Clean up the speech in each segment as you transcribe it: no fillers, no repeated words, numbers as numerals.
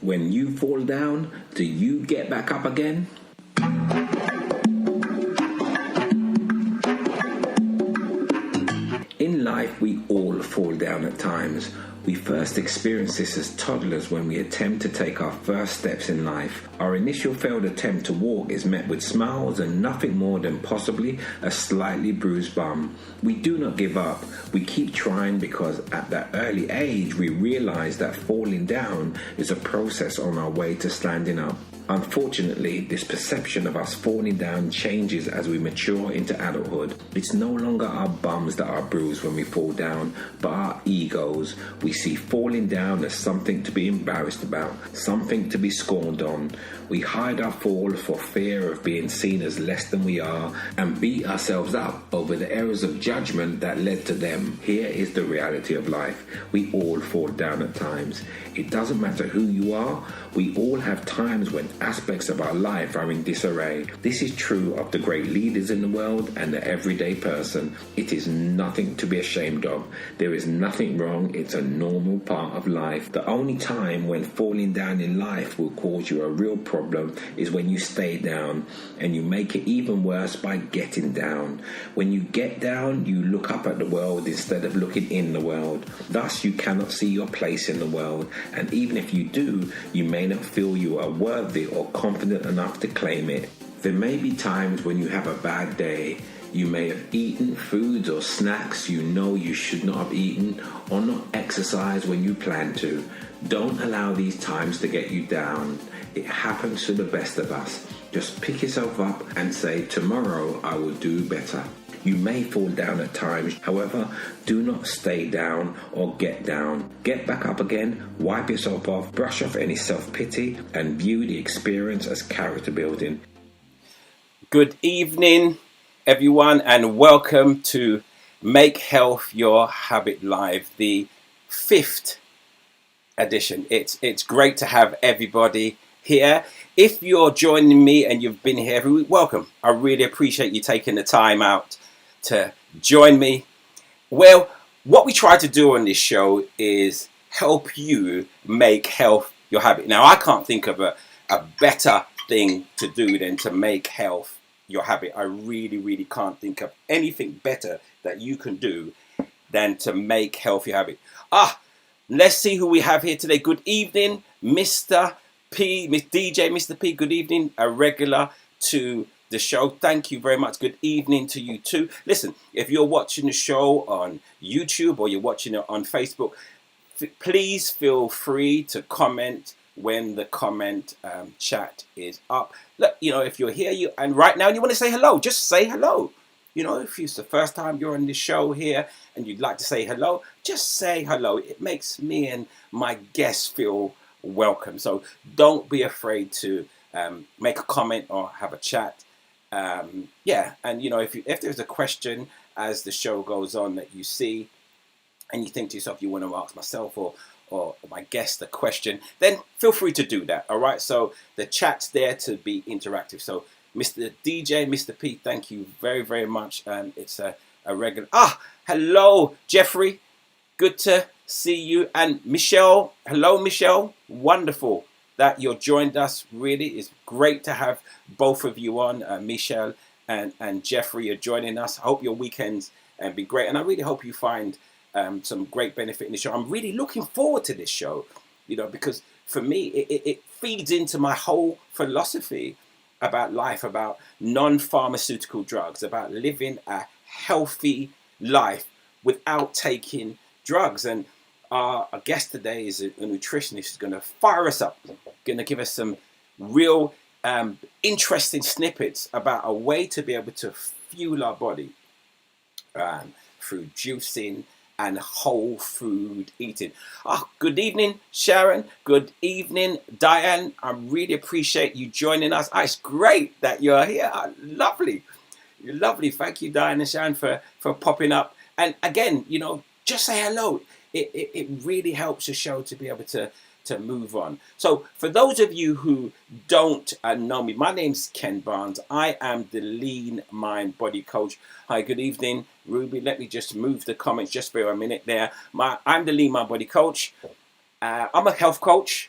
When you fall down, do you get back up again? In life, we all fall down at times. We first experience this as toddlers when we attempt to take our first steps in life. Our initial failed attempt to walk is met with smiles and nothing more than possibly a slightly bruised bum. We do not give up. We keep trying because at that early age we realize that falling down is a process on our way to standing up. Unfortunately, this perception of us falling down changes as we mature into adulthood. It's no longer our bums that are bruised when we fall down, but our egos. We see falling down as something to be embarrassed about, something to be scorned on. We hide our fall for fear of being seen as less than we are and beat ourselves up over the errors of judgment that led to them. Here is the reality of life. We all fall down at times. It doesn't matter who you are, we all have times when aspects of our life are in disarray. This is true of the great leaders in the world and the everyday person. It is nothing to be ashamed of. There is nothing wrong. It's a normal part of life. The only time when falling down in life will cause you a real problem is when you stay down, and you make it even worse by getting down. When you get down, you look up at the world instead of looking in the world. Thus, you cannot see your place in the world, and even if you do, you may not feel you are worthy or confident enough to claim it. There may be times when you have a bad day. You may have eaten foods or snacks you know you should not have eaten, or not exercised when you plan to. Don't allow these times to get you down. It happens to the best of us. Just pick yourself up and say, tomorrow I will do better. You may fall down at times, however, do not stay down or get down. Get back up again, wipe yourself off, brush off any self-pity, and view the experience as character building. Good evening, everyone, and welcome to Make Health Your Habit Live, the 5th edition. It's great to have everybody here. If you're joining me and you've been here every week, welcome. I really appreciate you taking the time out to join me. Well, what we try to do on this show is help you make health your habit. Now, I can't think of a better thing to do than to make health your habit. I really can't think of anything better that you can do than to make health your habit. Let's see who we have here today. Good evening, Mr. P, Miss DJ, Mr. P. Good evening, a regular to the show. Thank you very much. Good evening to you too. Listen, if you're watching the show on YouTube or you're watching it on Facebook, please feel free to comment when the comment chat is up. Look, if you're here and right now you want to say hello, just say hello. If it's the first time you're on the show here and you'd like to say hello, just say hello. It makes me and my guests feel welcome. So don't be afraid to make a comment or have a chat. And if there's a question as the show goes on that you see and you think to yourself you want to ask myself or my guest a question, then feel free to do that. All right, so the chat's there to be interactive. So Mr. DJ, Mr. P, thank you very much. It's a regular. Hello Jeffrey, good to see you. And Michelle, hello Michelle, wonderful that you're joined us. Really, it's great to have both of you on. Michelle and Jeffrey are joining us. I hope your weekends be great, and I really hope you find some great benefit in the show. I'm really looking forward to this show, because for me it feeds into my whole philosophy about life, about non-pharmaceutical drugs, about living a healthy life without taking drugs. And our guest today is a nutritionist who's going to fire us up, going to give us some real interesting snippets about a way to be able to fuel our body through juicing and whole food eating. Good evening, Sharon. Good evening, Diane. I really appreciate you joining us. It's great that you're here. Lovely. You're lovely. Thank you, Diane and Sharon, for popping up. And again, just say hello. It really helps the show to be able to move on. So for those of you who don't know me, my name's Ken Barnes. I am the Lean Mind Body Coach. Hi, good evening, Ruby. Let me just move the comments just for a minute there. I'm the Lean Mind Body Coach. I'm a health coach,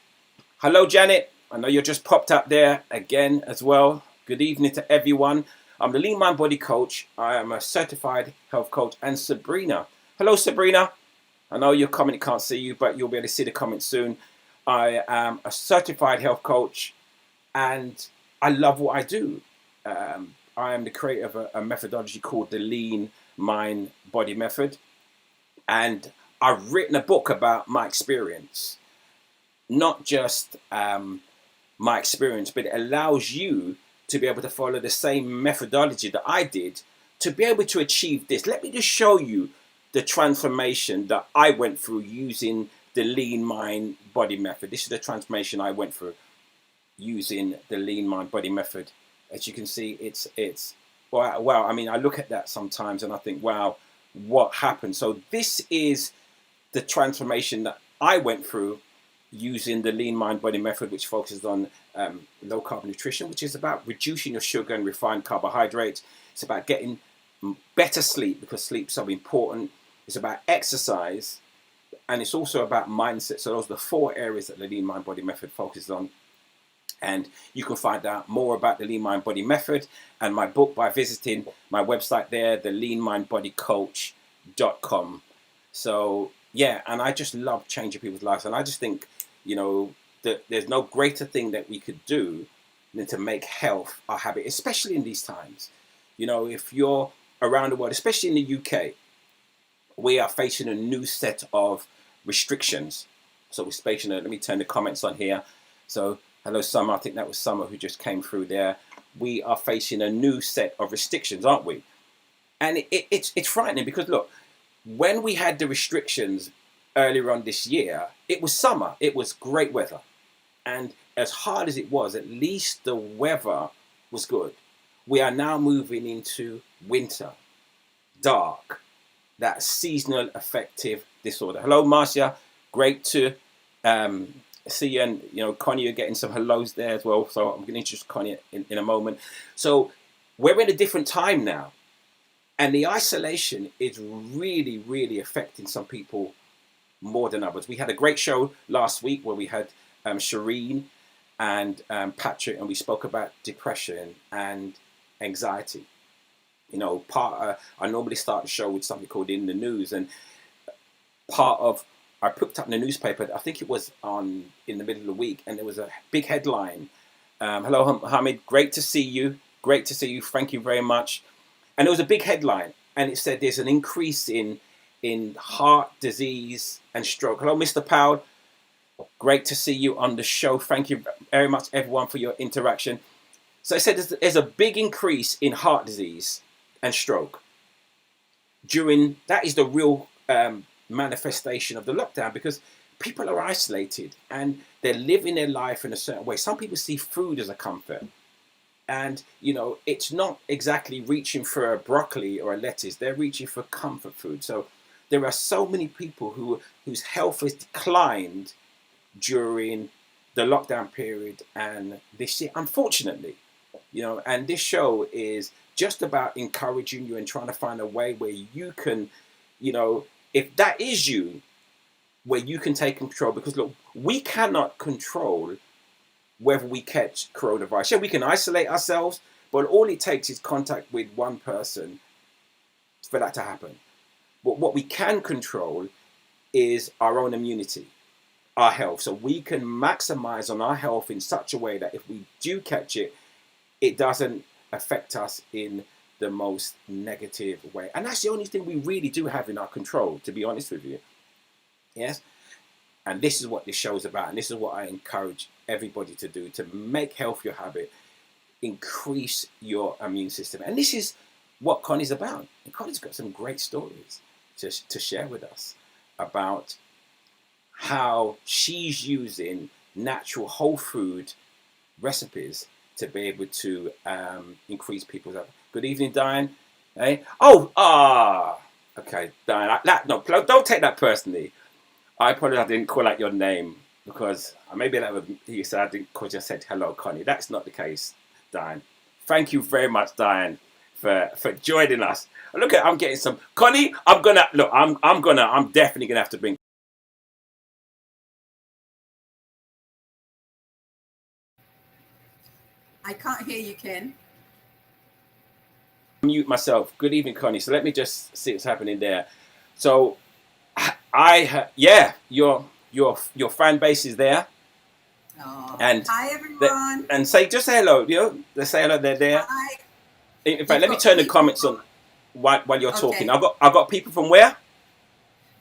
Hello, Janet. I know you're just popped up there again as well. Good evening to everyone. I'm the Lean Mind Body Coach. I am a certified health coach. And Sabrina. Hello, Sabrina. I know your comment can't see you, but you'll be able to see the comment soon. I am a certified health coach and I love what I do. I am the creator of a methodology called the Lean Mind Body Method. And I've written a book about my experience. Not just my experience, but it allows you to be able to follow the same methodology that I did to be able to achieve this. Let me just show you the transformation that I went through using the Lean Mind Body Method. This is the transformation I went through using the Lean Mind Body Method. As you can see, it's wow. I mean, I look at that sometimes and I think, wow, what happened? So this is the transformation that I went through using the Lean Mind Body Method, which focuses on low carb nutrition, which is about reducing your sugar and refined carbohydrates. It's about getting better sleep, because sleep's so important. It's about exercise, and it's also about mindset. So those are the 4 areas that the Lean Mind Body Method focuses on. And you can find out more about the Lean Mind Body Method and my book by visiting my website there, the leanmindbodycoach.com. So yeah, and I just love changing people's lives. And I just think, that there's no greater thing that we could do than to make health our habit, especially in these times. If you're around the world, especially in the UK, we are facing a new set of restrictions. So we're facing, let me turn the comments on here. So hello, Summer. I think that was Summer who just came through there. We are facing a new set of restrictions, aren't we? And it's frightening because, look, when we had the restrictions earlier on this year, it was summer. It was great weather. And as hard as it was, at least the weather was good. We are now moving into winter, dark, that seasonal affective disorder. Hello, Marcia. Great to see you. And, Connie, you're getting some hellos there as well. So I'm going to introduce Connie in a moment. So we're in a different time now. And the isolation is really, really affecting some people more than others. We had a great show last week where we had Shireen and Patrick, and we spoke about depression and anxiety. I normally start the show with something called In the News, and I picked up in the newspaper, I think it was in the middle of the week, and there was a big headline. Hello, Hamid, great to see you. Great to see you. Thank you very much. And there was a big headline, and it said there's an increase in heart disease and stroke. Hello, Mr. Powell. Great to see you on the show. Thank you very much, everyone, for your interaction. So it said there's a big increase in heart disease and stroke. That is the real manifestation of the lockdown, because people are isolated and they're living their life in a certain way. Some people see food as a comfort. And, it's not exactly reaching for a broccoli or a lettuce. They're reaching for comfort food. So there are so many people whose health has declined during the lockdown period and this year, unfortunately. And this show is just about encouraging you and trying to find a way where you can, if that is you, where you can take control. Because, look, we cannot control whether we catch coronavirus. Yeah, we can isolate ourselves, but all it takes is contact with one person for that to happen. But what we can control is our own immunity, our health. So we can maximize on our health in such a way that if we do catch it, it doesn't affect us in the most negative way. And that's the only thing we really do have in our control, to be honest with you. Yes? And this is what this show is about. And this is what I encourage everybody to do, to make health your habit, increase your immune system. And this is what Connie's about. And Connie's got some great stories to share with us about how she's using natural whole food recipes to be able to increase people's health. Good evening, Diane. Hey. Okay, Diane. No, don't take that personally. I apologize, I didn't call out your name because maybe that was you said I didn't because I said hello, Connie. That's not the case, Diane. Thank you very much, Diane, for joining us. Look I'm getting some Connie. I'm definitely gonna have to bring I can't hear you, Ken. Mute myself. Good evening, Connie. So let me just see what's happening there. So yeah, your fan base is there, Oh, and hi everyone. and say hello. Let's say hello. They're there. Hi. In fact, You've let me got turn the people comments from on while you're talking. okay, I got people from where?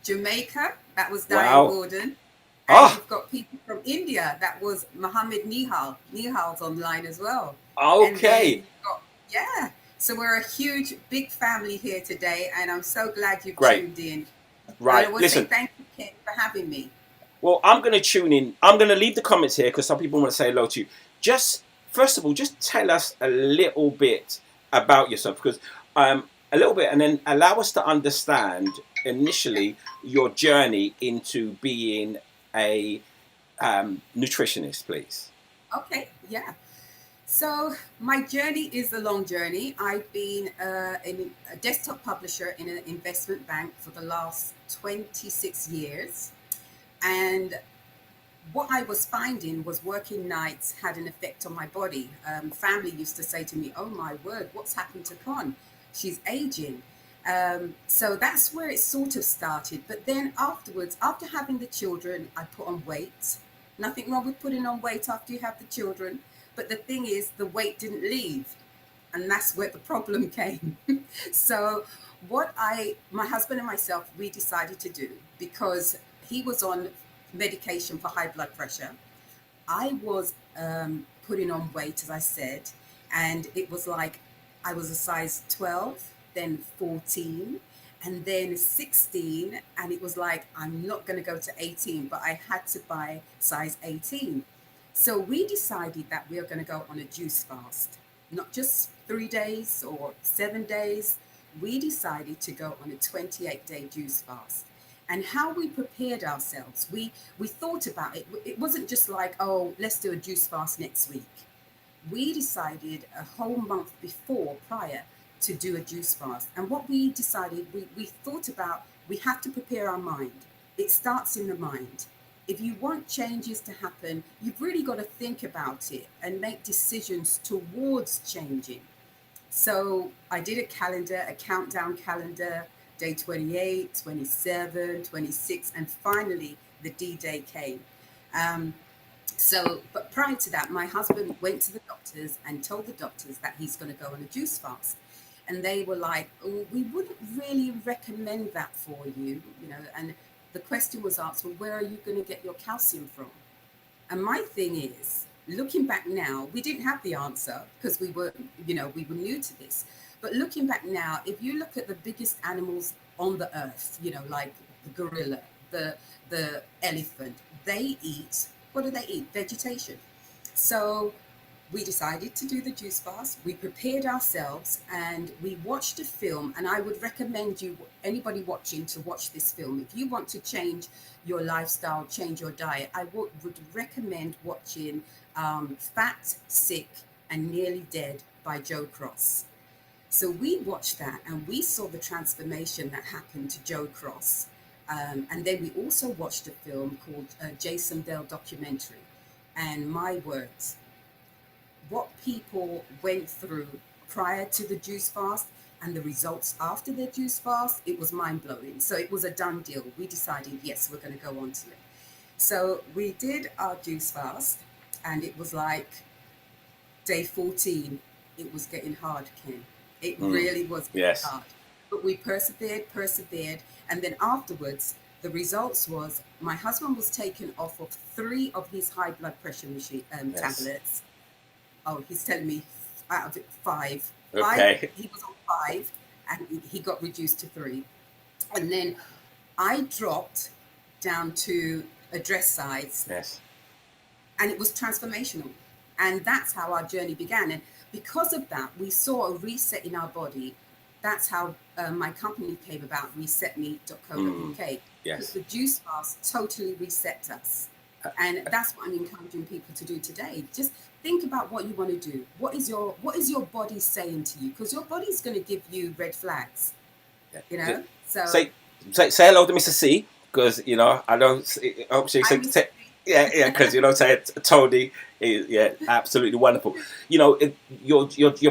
Jamaica. That was Diane Wow. Gordon, and Ah, you've got people from India. That was Mohammed Nihal. Nihal's online as well, and then okay, you've got yeah. So we're a huge, big family here today, and I'm so glad you've great. tuned in. And I Right. want to say Listen. thank you, Ken, for having me. Well, I'm going to tune in. I'm going to leave the comments here because some people want to say hello to you. Just first of all, just tell us a little bit about yourself, because a little bit, and then allow us to understand initially your journey into being a nutritionist, please. Okay, yeah. So my journey is a long journey. I've been a desktop publisher in an investment bank for the last 26 years. And what I was finding was working nights had an effect on my body. Family used to say to me, "Oh my word, what's happened to Con? She's aging." So that's where it sort of started. But then afterwards, after having the children, I put on weight. Nothing wrong with putting on weight after you have the children. But the thing is, the weight didn't leave. And that's where the problem came. So, my husband and myself, we decided to do, because he was on medication for high blood pressure. I was putting on weight, as I said, and it was like I was a size 12, then 14, and then 16. And it was like, I'm not going to go to 18, but I had to buy size 18. So we decided that we are going to go on a juice fast, not just 3 days or 7 days. We decided to go on a 28-day juice fast. And how we prepared ourselves, we thought about it. It wasn't just like, oh, let's do a juice fast next week. We decided a whole month before, prior, to do a juice fast. And what we decided, we thought about, we have to prepare our mind. It starts in the mind. If you want changes to happen, you've really got to think about it and make decisions towards changing. So I did a calendar, a countdown calendar, day 28, 27, 26, and finally the D-Day came. Um, but prior to that, my husband went to the doctors and told the doctors that he's going to go on a juice fast. And they were like, oh, we wouldn't really recommend that for you, and the question was asked, well, where are you going to get your calcium from? And my thing is, looking back now, we didn't have the answer because we were new to this. But looking back now, if you look at the biggest animals on the earth, like the gorilla, the elephant, they eat, what do they eat? Vegetation. So we decided to do the juice fast. We prepared ourselves and we watched a film. And I would recommend anybody watching, to watch this film. If you want to change your lifestyle, change your diet, I would recommend watching Fat, Sick, and Nearly Dead by Joe Cross. So we watched that and we saw the transformation that happened to Joe Cross. And then we also watched a film called Jason Bell Documentary. And my words, what people went through prior to the juice fast and the results after the juice fast, it was mind-blowing. So it was a done deal. We decided, yes, we're going to go on to it. So we did our juice fast, and it was like day 14. It was getting hard, Ken. It really was getting hard. But we persevered. And then afterwards, the results was my husband was taken off of 3 of his high blood pressure tablets. Oh, he's telling me out of it 5. Okay. 5, he was on 5, and he got reduced to 3. And then I dropped down to a dress size. Yes. And it was transformational. And that's how our journey began. And because of that, we saw a reset in our body. That's how my company came about, resetme.co.uk. Yes. The juice fast totally reset us. And that's what I'm encouraging people to do today. Just think about what you want to do. What is your body saying to you? Because your body's going to give you red flags. So say hello to Mr. C, because I don't. Obviously, Yeah, because Tony is absolutely wonderful. Your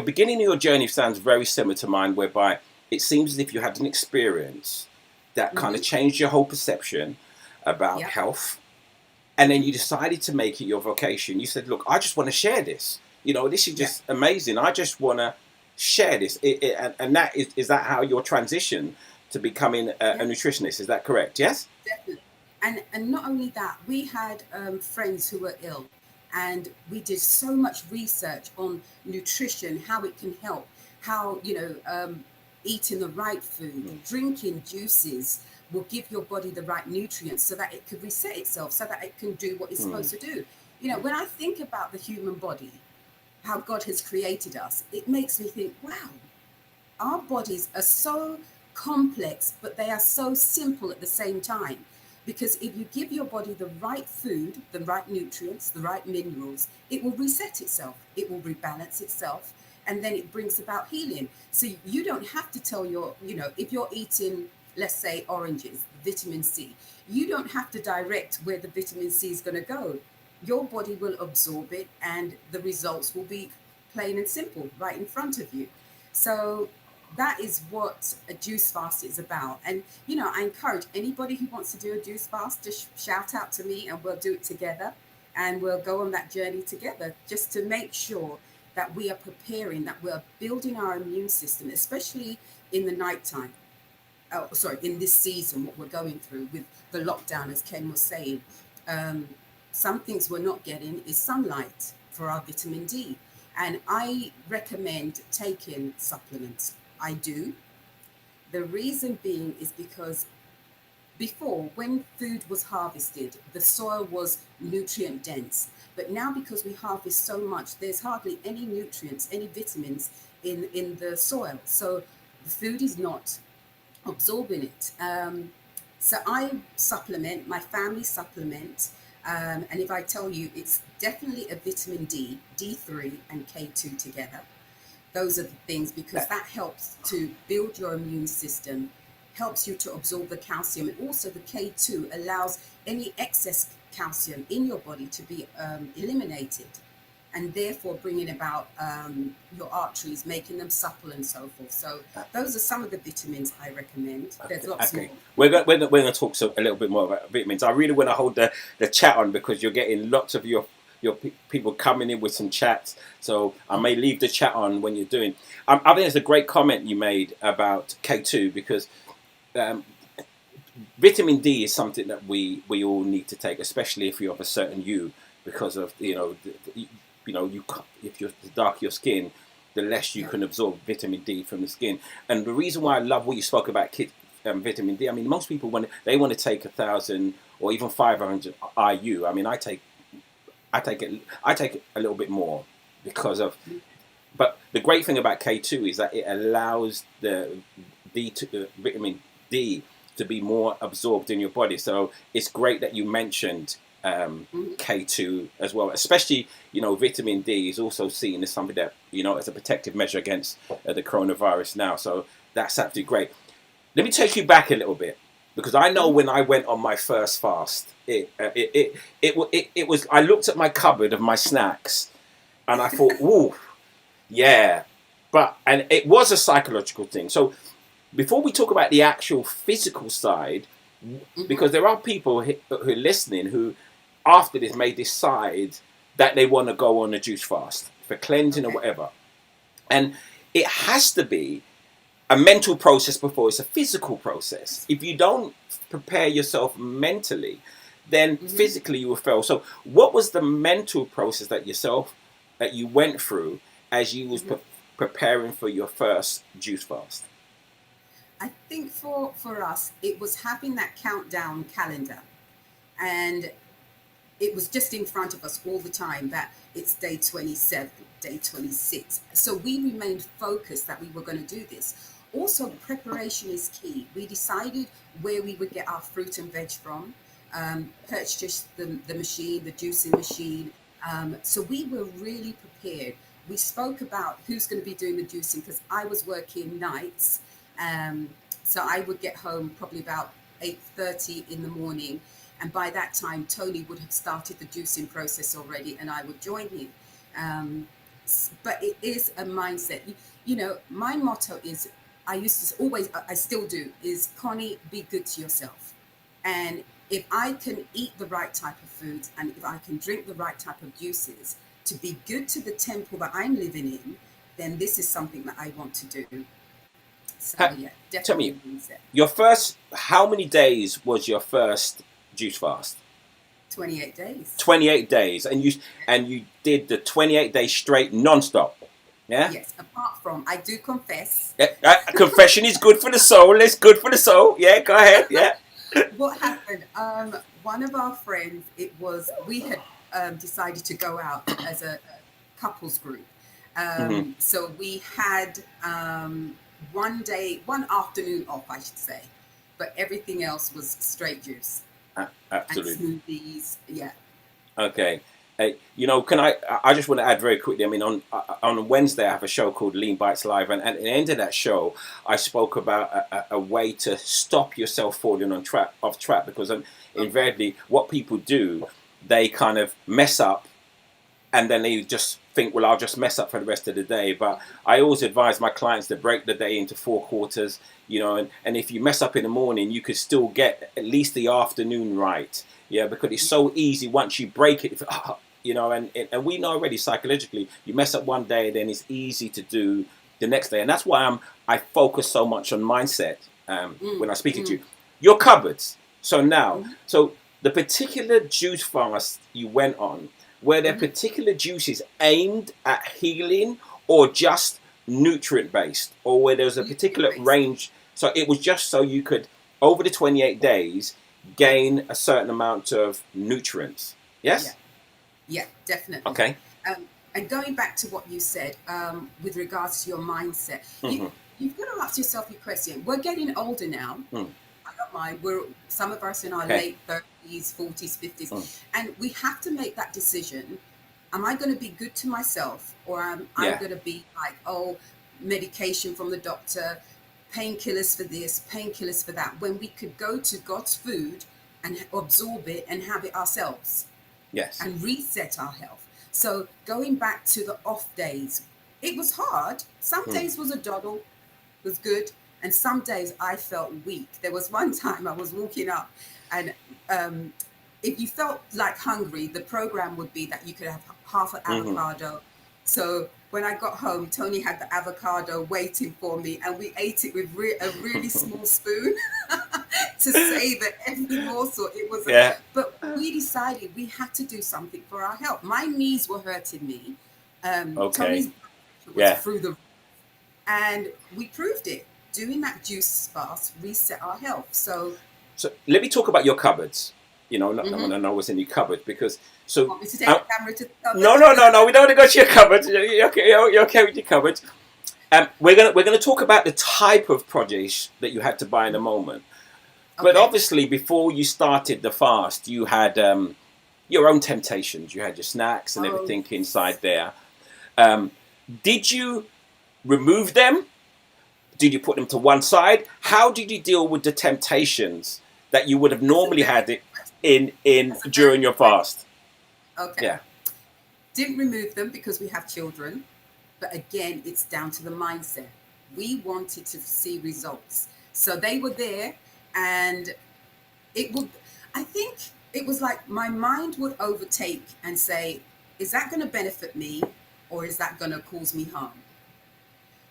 beginning of your journey sounds very similar to mine, whereby it seems as if you had an experience that kind of Hmm. changed your whole perception about Yeah. health, and then Hmm. you decided to make it your vocation. You said, "Look, I just want to share this. This is Yeah. just amazing. I just want to share this." And that is that how your transition to becoming a Yeah. nutritionist? Is that correct? Yes. Definitely. And not only that, we had friends who were ill, and we did so much research on nutrition, how it can help, how eating the right food, Mm. drinking juices will give your body the right nutrients so that it could reset itself, so that it can do what it's Mm. supposed to do. When I think about the human body, how God has created us, it makes me think, wow, our bodies are so complex, but they are so simple at the same time. Because if you give your body the right food, the right nutrients, the right minerals, it will reset itself, it will rebalance itself, and then it brings about healing. So you don't have to tell if you're eating, let's say, oranges, vitamin C, you don't have to direct where the vitamin C is going to go. Your body will absorb it, and the results will be plain and simple right in front of you. So that is what a juice fast is about. And, I encourage anybody who wants to do a juice fast to shout out to me, and we'll do it together. And we'll go on that journey together, just to make sure that we are preparing, that we're building our immune system, especially in the nighttime. Oh, sorry, in this season, what we're going through with the lockdown, as Ken was saying. Um, some things we're not getting is sunlight for our vitamin D. And I recommend taking supplements. I do. The reason being is because before, when food was harvested, the soil was nutrient dense. But now, because we harvest so much, there's hardly any nutrients, any vitamins in the soil. So the food is not absorbing it. So I supplement, my family supplement, and if I tell you, it's definitely a vitamin D, D3, and K2 together. Those are the things, because that helps to build your immune system, helps you to absorb the calcium, and also the K2 allows any excess calcium in your body to be eliminated, and therefore bringing about your arteries, making them supple and so forth. So those are some of the vitamins I recommend. There's lots more. Okay, we're going to talk a little bit more about vitamins. I really want to hold the chat on, because you're getting lots of your people coming in with some chats. So I may leave the chat on when you're doing. I think it's a great comment you made about K2, because um, vitamin D is something that we all need to take, especially if you're of a certain hue, because of if you're the darker your skin, the less you Yeah. can absorb vitamin D from the skin. And the reason why I love what you spoke about vitamin D, I mean, most people when they want to take 1,000 or even 500 IU. I mean, I take it a little bit more because of. But the great thing about K2 is that it allows the vitamin D to be more absorbed in your body. So it's great that you mentioned Mhm. K2 as well. Especially, vitamin D is also seen as something that, as a protective measure against the coronavirus now. So that's absolutely great. Let me take you back a little bit, because I know Mhm. when I went on my first fast, it was. I looked at my cupboard of my snacks, and I thought, "Ooh, yeah," and it was a psychological thing. So before we talk about the actual physical side, Mhm. because there are people who are listening who, after this, may decide that they want to go on a juice fast for cleansing or Okay. whatever, and it has to be a mental process before it's a physical process. If you don't prepare yourself mentally, then Mhm. physically you will fail. So, what was the mental process that you went through as you was Mhm. preparing for your first juice fast? I think for us, it was having that countdown calendar, and it was just in front of us all the time that it's day 27, day 26. So we remained focused that we were going to do this. Also, preparation is key. We decided where we would get our fruit and veg from, purchased the machine, the juicing machine. So we were really prepared. We spoke about who's going to be doing the juicing, because I was working nights. Um, so I would get home probably about 8:30 in the morning, And by that time, Tony would have started the juicing process already, and I would join him. But it is a mindset. You know, my motto is, I used to always, I still do, is Connie, be good to yourself. And if I can eat the right type of foods, and if I can drink the right type of juices to be good to the temple that I'm living in, then this is something that I want to do. So yeah, definitely. Tell me, your first, how many days was your first juice fast? 28 days. 28 days, and you did the 28 days straight non-stop. Yeah. Yes. Apart from, I do confess. Confession is good for the soul. It's good for the soul. Yeah. Go ahead. Yeah. What happened? One of our friends. We had decided to go out as a couples group. So we had one afternoon off, I should say, but everything else was straight juice. Absolutely. And smoothies, yeah. Okay. You know, I just want to add very quickly, I mean, on Wednesday I have a show called Lean Bites Live, and at the end of that show I spoke about a way to stop yourself falling off track, because invariably what people do, they kind of mess up and then they just think, well, I'll just mess up for the rest of the day. But I always advise my clients to break the day into 4 quarters, you know, and if you mess up in the morning, you could still get at least the afternoon right. Yeah, because it's so easy once you break it, you know, and we know already psychologically, you mess up one day, then it's easy to do the next day. And that's why I focus so much on mindset when I'm speaking to you. Your cupboards. So now, so the particular juice fast you went on, were there particular juices aimed at healing or just nutrient based, or where there was a particular range? So it was just so you could, over the 28 days, gain a certain amount of nutrients. Yes? Yeah, definitely. Okay. And going back to what you said with regards to your mindset, you've got to ask yourself your question. We're getting older now. I don't mind. Some of us in our late 30s, 40s, 50s. And we have to make that decision. Am I going to be good to myself? Or am I going to be like, oh, medication from the doctor, painkillers for this, painkillers for that, when we could go to God's food and absorb it and have it ourselves. Yes. And reset our health. So going back to the off days, it was hard. Some days was a doddle, was good. And some days I felt weak. There was one time I was walking up, and if you felt like hungry, the program would be that you could have half an avocado. So when I got home, Tony had the avocado waiting for me, and we ate it with a really small spoon to savor every morsel. It was, but we decided we had to do something for our health. My knees were hurting me. Tony's was through the roof, and we proved it. Doing that juice fast reset our health. So let me talk about your cupboards. You know, I want to know what's in your cupboard, because you want me to take the camera to the cupboard? No. We don't want to go to your cupboard. You're okay with your cupboard. We're gonna talk about the type of produce that you had to buy in a moment. But obviously, before you started the fast, you had your own temptations. You had your snacks and everything inside there. Did you remove them? Did you put them to one side? How did you deal with the temptations that you would have normally had it in during your fast? Okay. Yeah. Didn't remove them because we have children. But again, it's down to the mindset. We wanted to see results. So they were there, and I think it was like my mind would overtake and say, is that going to benefit me, or is that going to cause me harm?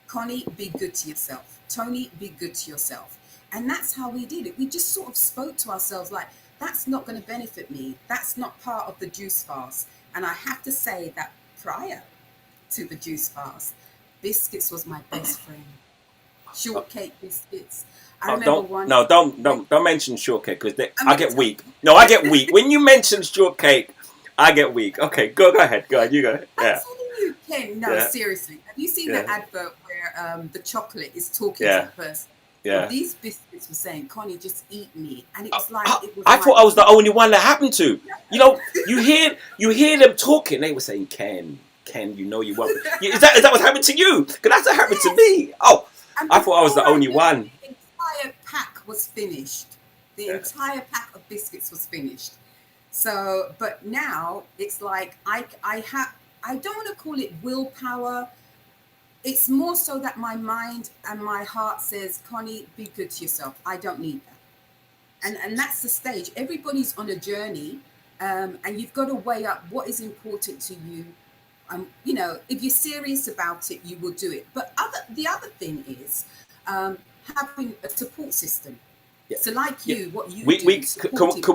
Connie, be good to yourself. Tony, be good to yourself. And that's how we did it. We just sort of spoke to ourselves like, that's not going to benefit me. That's not part of the juice fast. And I have to say that prior to the juice fast, biscuits was my best friend. Shortcake biscuits. I remember one. No, don't mention shortcake, because I get weak. No, I get weak. When you mention shortcake, I get weak. Okay, go ahead. You go. I'm telling you, Ken. No, seriously. Have you seen the advert where the chocolate is talking to the person? Yeah. Well, these biscuits were saying, Connie, just eat me. And it was like... I thought I was the only one that happened to. You know, you hear them talking. They were saying, Ken, you know you won't. Is that what happened to you? Because that's what happened to me. Oh, I thought I was the only one. The entire pack was finished. The entire pack of biscuits was finished. So, but now it's like I don't want to call it willpower. It's more so that my mind and my heart says, Connie, be good to yourself. I don't need that. And that's the stage. Everybody's on a journey, and you've got to weigh up what is important to you. You know, if you're serious about it, you will do it. But the other thing is having a support system. Yeah. So like you, what you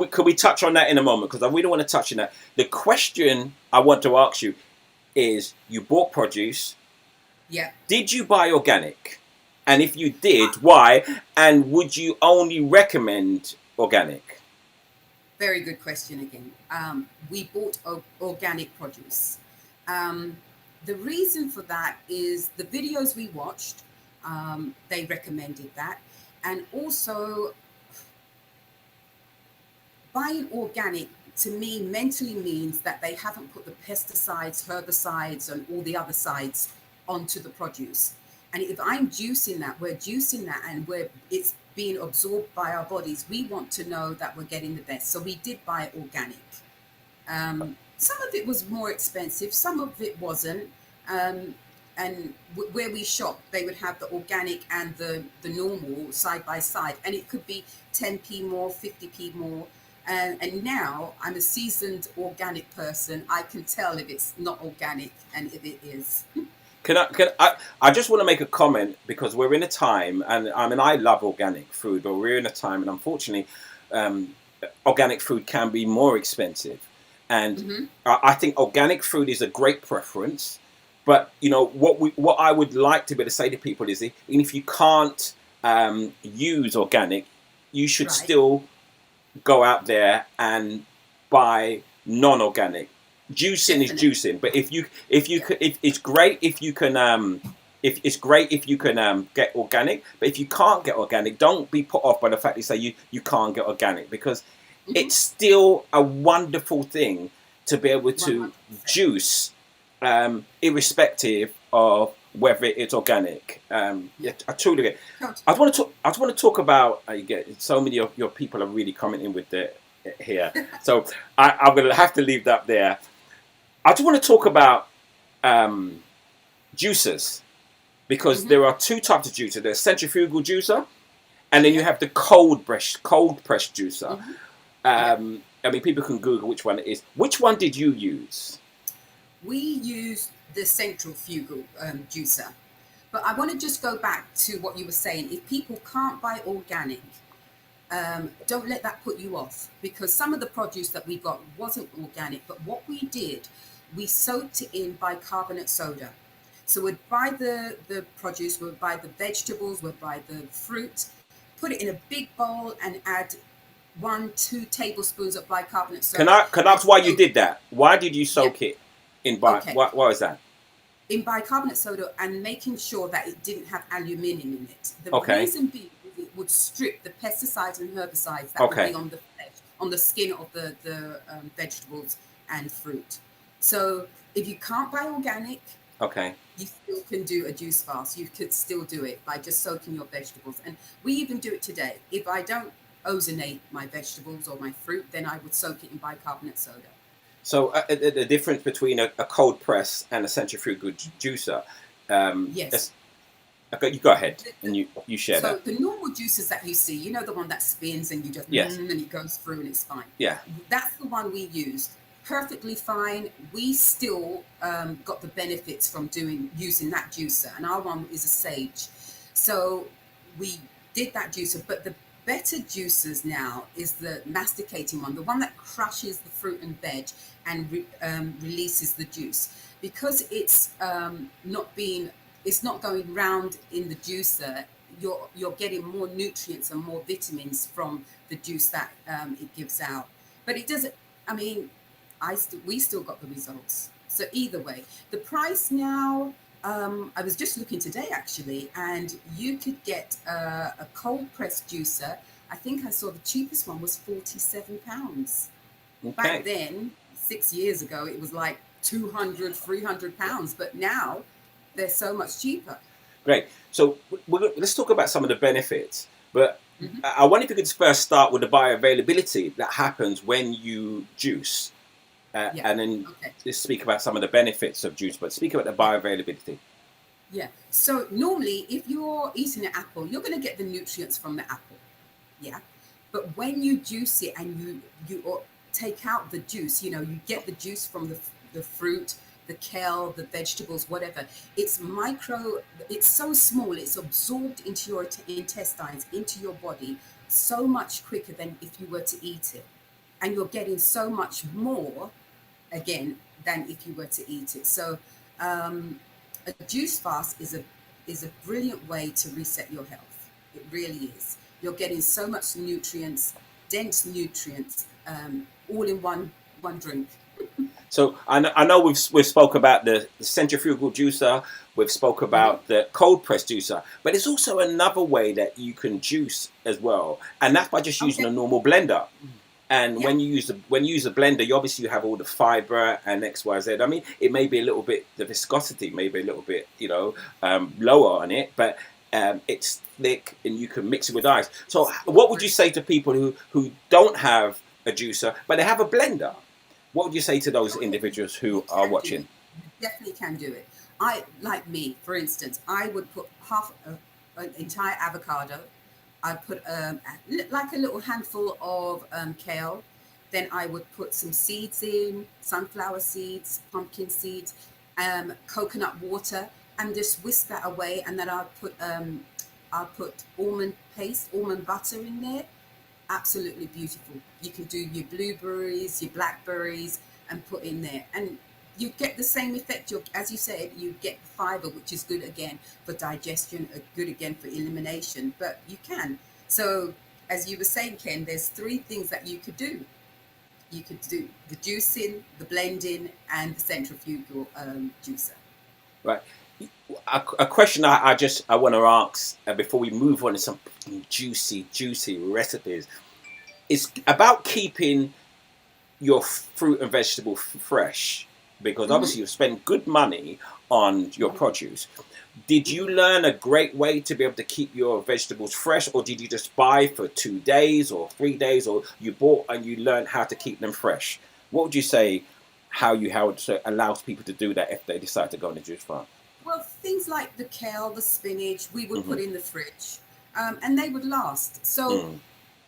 could we touch on that in a moment? Because I really want to touch on that. The question I want to ask you is, you bought produce. Yeah. Did you buy organic? And if you did, why? And would you only recommend organic? Very good question again. We bought organic produce. The reason for that is the videos we watched, they recommended that. And also, buying organic to me mentally means that they haven't put the pesticides, herbicides, and all the other sides onto the produce. And if I'm juicing that, we're juicing that, and it's being absorbed by our bodies, we want to know that we're getting the best. So we did buy organic. Some of it was more expensive, some of it wasn't. And where we shop, they would have the organic and the normal side by side, and it could be 10p more, 50p more. And now I'm a seasoned organic person. I can tell if it's not organic and if it is. I just want to make a comment, because we're in a time, and I mean, I love organic food, but we're in a time, and unfortunately, organic food can be more expensive. And I think organic food is a great preference. But, you know, what I would like to be able to say to people is, even if you can't use organic, you should still go out there and buy non-organic. Juicing is juicing, but if it's great if you can get organic. But if you can't get organic, don't be put off by the fact they say you can't get organic, because it's still a wonderful thing to be able to 100%. Juice, irrespective of whether it's organic. I truly get. I want to talk about. You get so many of your people are really commenting with here, so I'm going to have to leave that there. I just want to talk about juicers, because there are two types of juicer. There's centrifugal juicer, and then you have the cold press juicer. I mean, people can Google which one it is. Which one did you use? We used the centrifugal juicer. But I want to just go back to what you were saying. If people can't buy organic, don't let that put you off, because some of the produce that we got wasn't organic. But what we did, we soaked it in bicarbonate soda. So we'd buy the produce, we'd buy the vegetables, we'd buy the fruit, put it in a big bowl and add 1-2 tablespoons of bicarbonate soda. Can I ask why you did that? Why did you soak it in why is that? In bicarbonate soda, and making sure that it didn't have aluminium in it. The reason being, it would strip the pesticides and herbicides that would be on the flesh, on the skin of the vegetables and fruit. So if you can't buy organic, you still can do a juice fast. You could still do it by just soaking your vegetables. And we even do it today. If I don't ozonate my vegetables or my fruit, then I would soak it in bicarbonate soda. So the difference between a cold press and a centrifugal juicer. Yes. Okay, you go ahead and you share that. So the normal juicers that you see, you know, the one that spins and you just and it goes through and it's fine. Yeah. That's the one we used. Perfectly fine. We still got the benefits from using that juicer, and our one is a sage. So we did that juicer, but the better juicers now is the masticating one, the one that crushes the fruit and veg and releases the juice, because it's not going round in the juicer. You're getting more nutrients and more vitamins from the juice that it gives out. But it doesn't. I mean, we still got the results. So either way, the price now. I was just looking today actually, and you could get a cold pressed juicer. I think I saw the cheapest one was £47. Back then, 6 years ago, it was like £200-300, but now they're so much cheaper. Great. So let's talk about some of the benefits. But Hmm. I wonder if you could first start with the bioavailability that happens when you juice, Yeah. and then Okay. just speak about some of the benefits of juice, but speak about the Yeah. bioavailability. Yeah. So normally, if you're eating an apple, you're going to get the nutrients from the apple. Yeah. But when you juice it and you take out the juice, you get the juice from the fruit, the kale, the vegetables, whatever. It's micro. It's so small. It's absorbed into your intestines, into your body, so much quicker than if you were to eat it, and you're getting so much more again than if you were to eat it. So um, a juice fast is a brilliant way to reset your health. It really is. You're getting so much nutrients, dense nutrients, all in one drink. So I know we've spoke about the centrifugal juicer, we've spoke Hmm. about the cold press juicer, but there's also another way that you can juice as well, and that's by just using Okay. a normal blender. And Yeah. when you use a blender, you have all the fiber and X, Y, Z. I mean, it may be a little bit, the viscosity may be a little bit, lower on it, but it's thick and you can mix it with ice. So, what would you say to people who don't have a juicer but they have a blender? What would you say to those Okay. individuals You who are can do watching? it. You definitely can do it. Like me, for instance, I would put half an entire avocado. I'd put like a little handful of kale. Then I would put some seeds in, sunflower seeds, pumpkin seeds, coconut water, and just whisk that away. And then I'll put almond paste, almond butter in there. Absolutely beautiful. You can do your blueberries, your blackberries, and put in there, and you get the same effect. As you said, you get the fiber, which is good again for digestion, good again for elimination. But you can. So, as you were saying, Ken, there's three things that you could do. You could do the juicing, the blending, and the centrifugal juicer. Right. A question I want to ask before we move on to some juicy recipes is about keeping your fruit and vegetable fresh, because Hmm. obviously you've spent good money on your produce. Did you Hmm. learn a great way to be able to keep your vegetables fresh, or did you just buy for 2 days or 3 days, or you bought and you learned how to keep them fresh? What would you say how it allows people to do that if they decide to go on a juice farm? Well, things like the kale, the spinach, we would Mm-hmm. put in the fridge, and they would last. So Mm.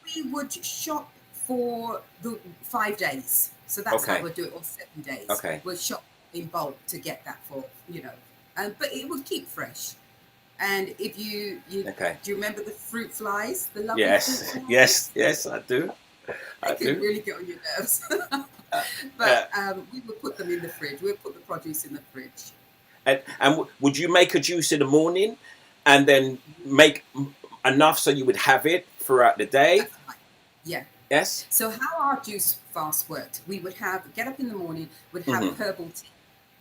we would shop for the 5 days. So that's how Okay. we'll do it, or 7 days. Okay. We'll shop in bulk to get that but it would keep fresh. And if you Okay. do you remember the fruit flies, the lovely fruit Yes. Yes. flies? Yes. I do. They I can do. really get on your nerves. Uh, uh, But we would put them in the fridge. We'll put the produce in the fridge. and would you make a juice in the morning, and then make enough so you would have it throughout the day? That's right. Yeah. Yes. So how our juice fast worked, we would get up in the morning, would have Mm-hmm. herbal tea,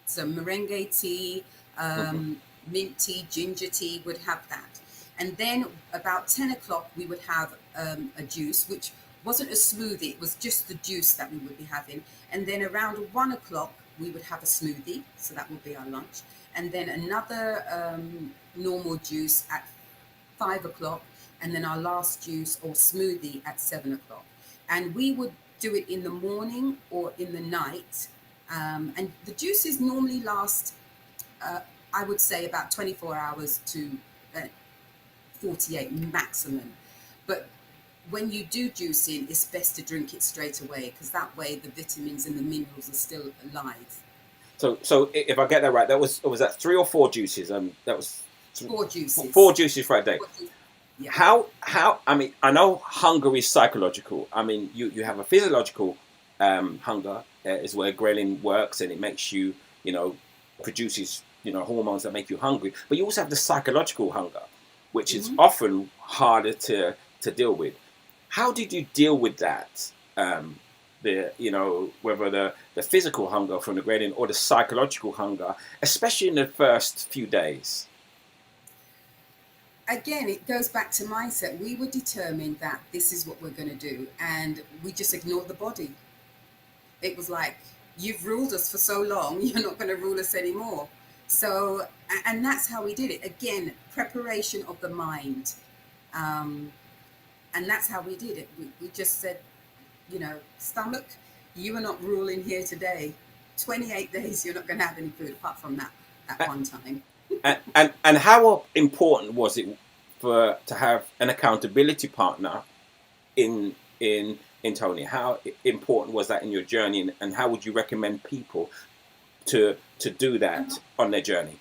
so merengue tea, Mm-hmm. mint tea, ginger tea, would have that. And then about 10 o'clock, we would have a juice, which wasn't a smoothie, it was just the juice that we would be having. And then around 1 o'clock, we would have a smoothie, so that would be our lunch. And then another normal juice at 5 o'clock, and then our last juice or smoothie at 7 o'clock. And we would do it in the morning or in the night. And the juices normally last, uh, I would say, about 24 hours to uh, 48 maximum. But when you do juicing, it's best to drink it straight away, because that way the vitamins and the minerals are still alive. So if I get that right, was that 3 or 4 juices? That was Four four juices. juices for a day. Four juices. Yeah. How I mean, I know hunger is psychological. I mean, you have a physiological hunger, is where ghrelin works, and it makes you, produces, hormones that make you hungry. But you also have the psychological hunger, which is Hmm. often harder to deal with. How did you deal with that? Whether the physical hunger from the gradient or the psychological hunger, especially in the first few days. Again, it goes back to mindset. We were determined that this is what we're going to do, and we just ignored the body. It was like, you've ruled us for so long, you're not going to rule us anymore. So, and that's how we did it. Again, preparation of the mind. Um, And that's how we did it. We just said, stomach, you are not ruling here today. 28 days, you're not going to have any food apart from that one time. And how important was it to have an accountability partner in Tony? How important was that in your journey, and how would you recommend people to do that on their journey?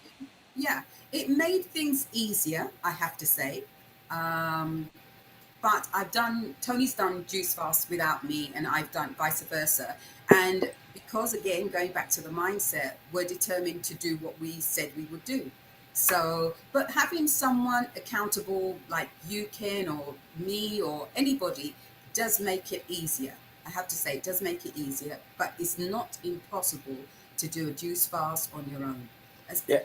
Yeah, it made things easier, I have to say. But Tony's done juice fast without me, and I've done vice versa. And because, again, going back to the mindset, we're determined to do what we said we would do. So, but having someone accountable like you, Ken, or me, or anybody, does make it easier. I have to say, it does make it easier, but it's not impossible to do a juice fast on your own.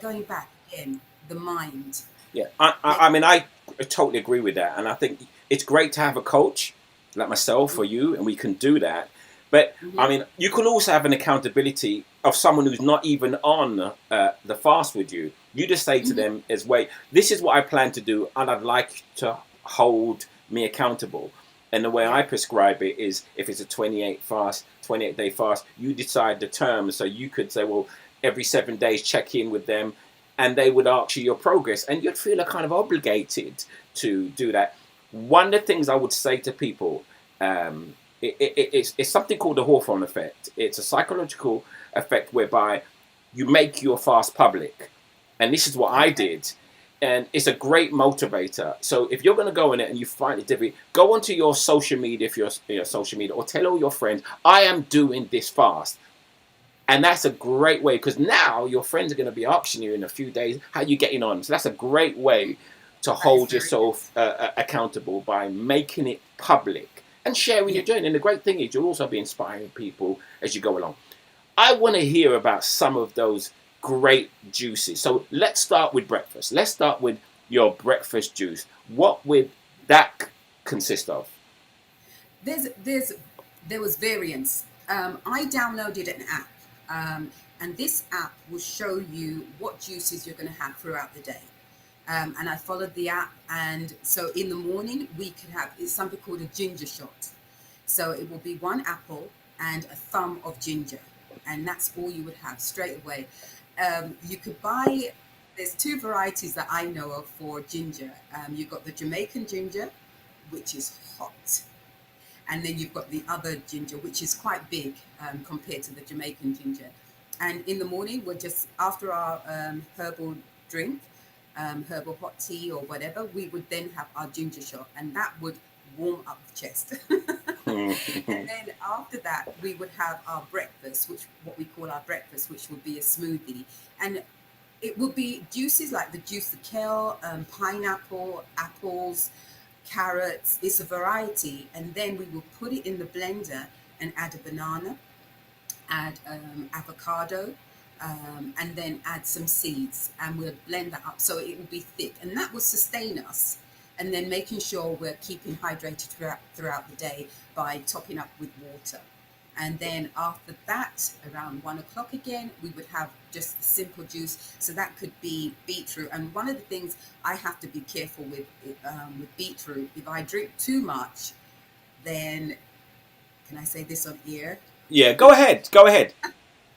Going back again, the mind. Yeah, I mean, I totally agree with that, and I think it's great to have a coach like myself or you, and we can do that. But I mean, you can also have an accountability of someone who's not even on the fast with you. You just say to them, "As wait, this is what I plan to do, and I'd like to hold me accountable." And the way I prescribe it is, if it's a 28-day fast, you decide the terms. So you could say, well, every 7 days, check in with them, and they would ask you your progress, and you'd feel kind of obligated to do that. One of the things I would say to people, it's something called the Hawthorne effect. It's a psychological effect whereby you make your fast public. And this is what I did. And it's a great motivator. So if you're going to go in it and you find it difficult, go onto your social media, if you're social media, or tell all your friends, I am doing this fast. And that's a great way, because now your friends are going to be asking you in a few days, how are you getting on? So that's a great way to hold yourself accountable, by making it public and sharing your journey. And the great thing is, you'll also be inspiring people as you go along. I want to hear about some of those great juices. So let's start with breakfast. Let's start with your breakfast juice. What would that consist of? There was variance. I downloaded an app. And this app will show you what juices you're going to have throughout the day. And I followed the app. And so in the morning, we could have, it's something called a ginger shot. So it will be 1 apple and a thumb of ginger. And that's all you would have straight away. You could buy, there's 2 varieties that I know of for ginger. You've got the Jamaican ginger, which is hot. And then you've got the other ginger, which is quite big compared to the Jamaican ginger. And in the morning, we're just, after our herbal drink, herbal hot tea or whatever, we would then have our ginger shot, and that would warm up the chest. And then after that, we would have our breakfast, what we call our breakfast, which would be a smoothie. And it would be juices like the juice of kale, pineapple, apples, carrots. It's a variety. And then we will put it in the blender and add a banana, add avocado, and then add some seeds, and we'll blend that up so it will be thick, and that will sustain us. And then making sure we're keeping hydrated throughout the day by topping up with water. And then after that, around 1 o'clock again, we would have just a simple juice. So that could be beetroot. And one of the things I have to be careful with beetroot, if I drink too much, then, can I say this on air? Yeah, go ahead.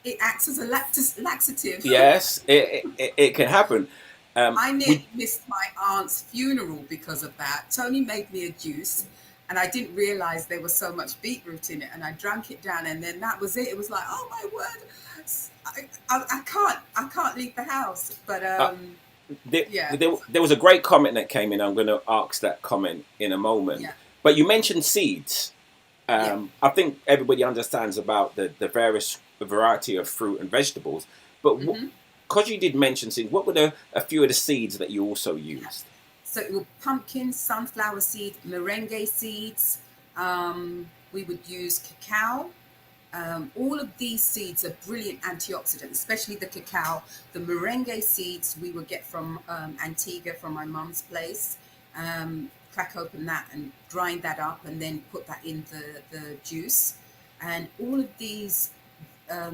It acts as a laxative. Yes, it can happen. I nearly missed my aunt's funeral because of that. Tony made me a juice, and I didn't realize there was so much beetroot in it, and I drank it down, and then that was it. It was like, oh my word, I can't leave the house. But there was a great comment that came in. I'm going to ask that comment in a moment. Yeah. But you mentioned seeds. I think everybody understands about the various variety of fruit and vegetables, but because you did mention seeds, what were a few of the seeds that you also used? So it was pumpkin, sunflower seed, merengue seeds. We would use cacao. All of these seeds are brilliant antioxidants, especially the cacao. The merengue seeds we would get from Antigua, from my mum's place. Crack open that and grind that up, and then put that in the juice. And all of these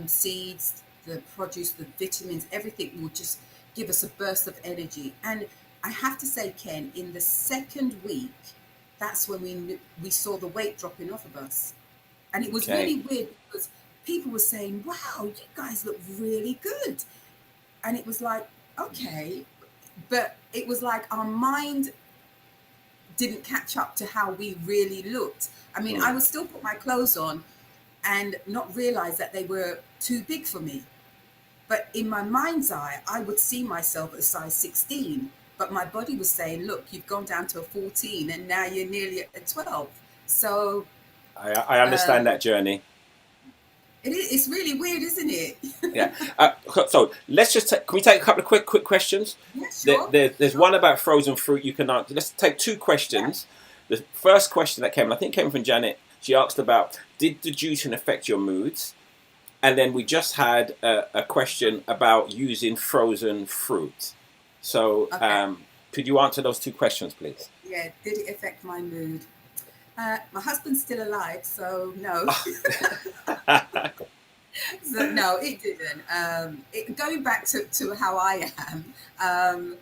seeds, the produce, the vitamins, everything will just give us a burst of energy. And I have to say, Ken, in the second week, that's when we saw the weight dropping off of us. And it was Okay. really weird because people were saying, wow, you guys look really good. And it was like, okay. But it was like our mind didn't catch up to how we really looked. I mean, I would still put my clothes on and not realize that they were too big for me. But in my mind's eye, I would see myself as size 16. But my body was saying, look, you've gone down to a 14 and now you're nearly at a 12. So I understand that journey. it's really weird, isn't it? Yeah. So let's just can we take a couple of quick questions? Yeah, sure. There's one about frozen fruit you can answer. Let's take two questions. Yeah. The first question that came, I think came from Janet. She asked about, did the juicing affect your moods? And then we just had a question about using frozen fruit. So could you answer those two questions, please? Yeah, did it affect my mood? My husband's still alive, so no. So no, it didn't. Going back to how I am,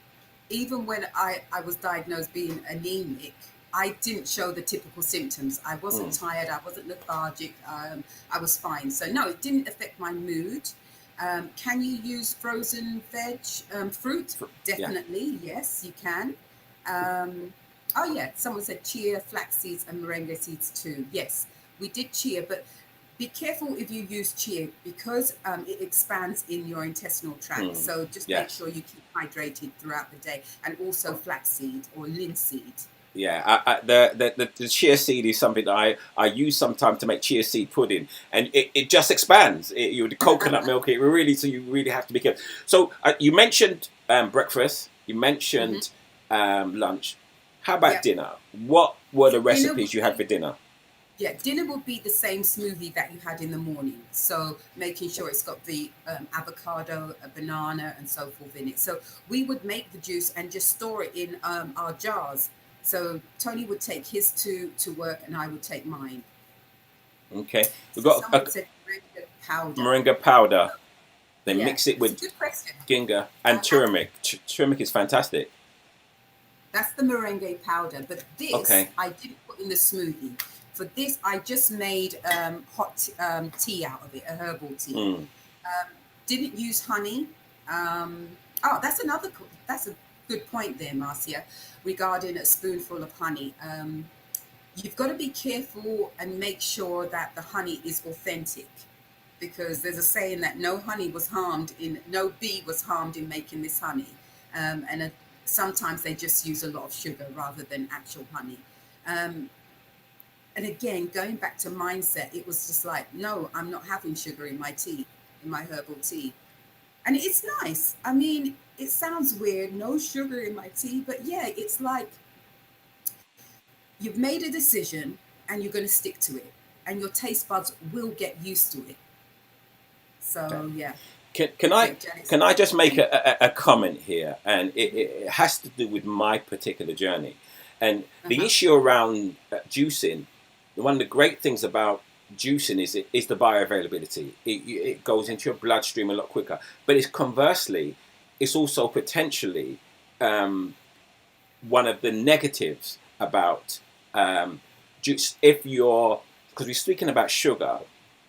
even when I was diagnosed being anemic, I didn't show the typical symptoms. I wasn't tired, I wasn't lethargic, I was fine. So no, it didn't affect my mood. Can you use frozen fruit? Definitely, yes, you can. Oh yeah, someone said chia, flax seeds and moringa seeds too. Yes, we did chia, but be careful if you use chia because it expands in your intestinal tract. So just make sure you keep hydrated throughout the day, and also flaxseed or linseed. Yeah, the chia seed is something that I use sometimes to make chia seed pudding, and it just expands. The coconut milk, so you really have to be careful. So you mentioned breakfast, you mentioned lunch. How about dinner? What were the recipes you had for dinner? Yeah, dinner will be the same smoothie that you had in the morning. So making sure it's got the avocado, a banana, and so forth in it. So we would make the juice and just store it in our jars. So Tony would take his to work and I would take mine. Okay. We've got moringa powder. Moringa powder. They mix it with ginger and turmeric. Turmeric is fantastic. That's the merengue powder. But this I didn't put in the smoothie. For this, I just made hot tea out of it, a herbal tea. Didn't use honey. That's a good point there, Marcia, regarding a spoonful of honey. You've got to be careful and make sure that the honey is authentic, because there's a saying that no bee was harmed in making this honey. And sometimes they just use a lot of sugar rather than actual honey. And again, going back to mindset, it was just like, no, I'm not having sugar in my tea, in my herbal tea. And it's nice. I mean, it sounds weird, no sugar in my tea, but yeah, it's like you've made a decision and you're going to stick to it, and your taste buds will get used to it. So, yeah. Can I just make a comment here? And it has to do with my particular journey. And the issue around juicing, one of the great things about juicing is the bioavailability. It goes into your bloodstream a lot quicker. But it's also potentially one of the negatives about juice. Because we're speaking about sugar,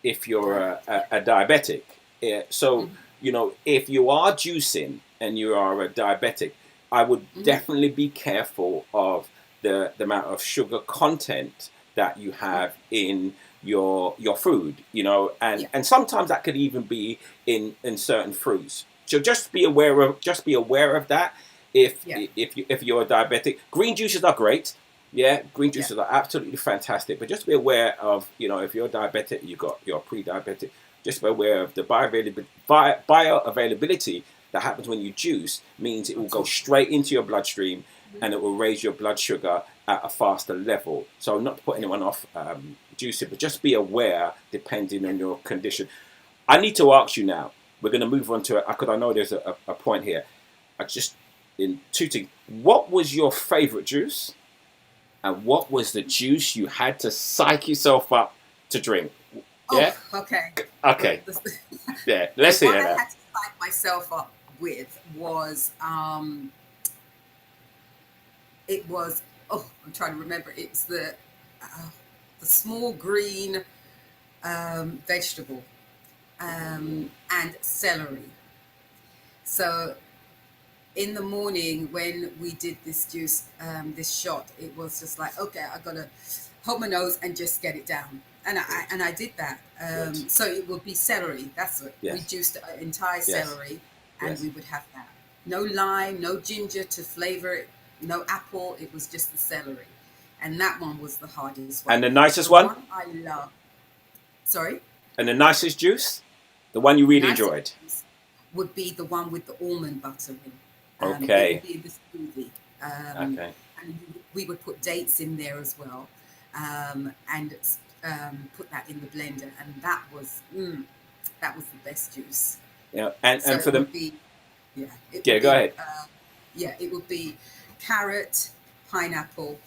if you're a diabetic. If you are juicing and you are a diabetic, I would definitely be careful of the amount of sugar content that you have in your food, and sometimes that could even be in certain fruits. So just be aware of that. If you're a diabetic, green juices are great. Yeah, green juices are absolutely fantastic. But just be aware of, if you're diabetic, you're pre-diabetic. Just be aware of the bioavailability that happens when you juice. Means it will go straight into your bloodstream and it will raise your blood sugar at a faster level. So not to put anyone off juicing, but just be aware depending on your condition. I need to ask you now. We're going to move on to it because I know there's a point here. What was your favorite juice, and what was the juice you had to psych yourself up to drink? Yeah. Oh, okay. Okay. Yeah. Let's hear that. What I had to psych myself up with was I'm trying to remember. It's the small green vegetable, and celery. So in the morning when we did this juice, this shot, it was just like, okay, I gotta hold my nose and just get it down, and I did that. Good. So it would be celery. That's it. We Yes. juiced the entire Yes. celery, and Yes. we would have that. No lime, no ginger to flavor it, no apple. It was just the celery, and that one was the hardest one. And the nicest The one? one I love. Sorry. And the nicest juice? The one you really Nice enjoyed? would be the one with the almond butter in. Okay. It would be the smoothie. Okay. And we would put dates in there as well, and put that in the blender, and that was the best juice. Yeah. So And for it them. would be, yeah, it Yeah, would go be, ahead. yeah, it would be carrot, pineapple,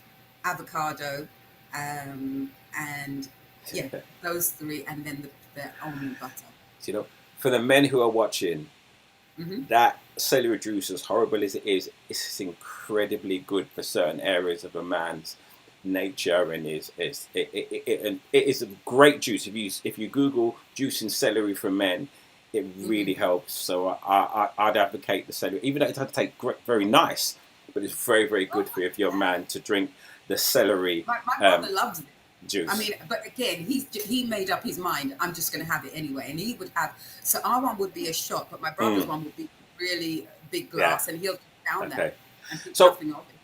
avocado, and yeah, those three, and then the almond butter. You know, for the men who are watching, Hmm. that celery juice, as horrible as it is, it's incredibly good for certain areas of a man's nature, and it is a great juice. If you Google juicing celery for men, it really helps. So I'd advocate the celery, even though it doesn't taste very nice, but it's very, very good for if you're a man to drink the celery My brother loves it. juice. I mean, but again, he made up his mind. I'm just going to have it anyway, and he would have. So our one would be a shot, but my brother's one would be really big glass, and he'll down Okay. that and think So- nothing of it.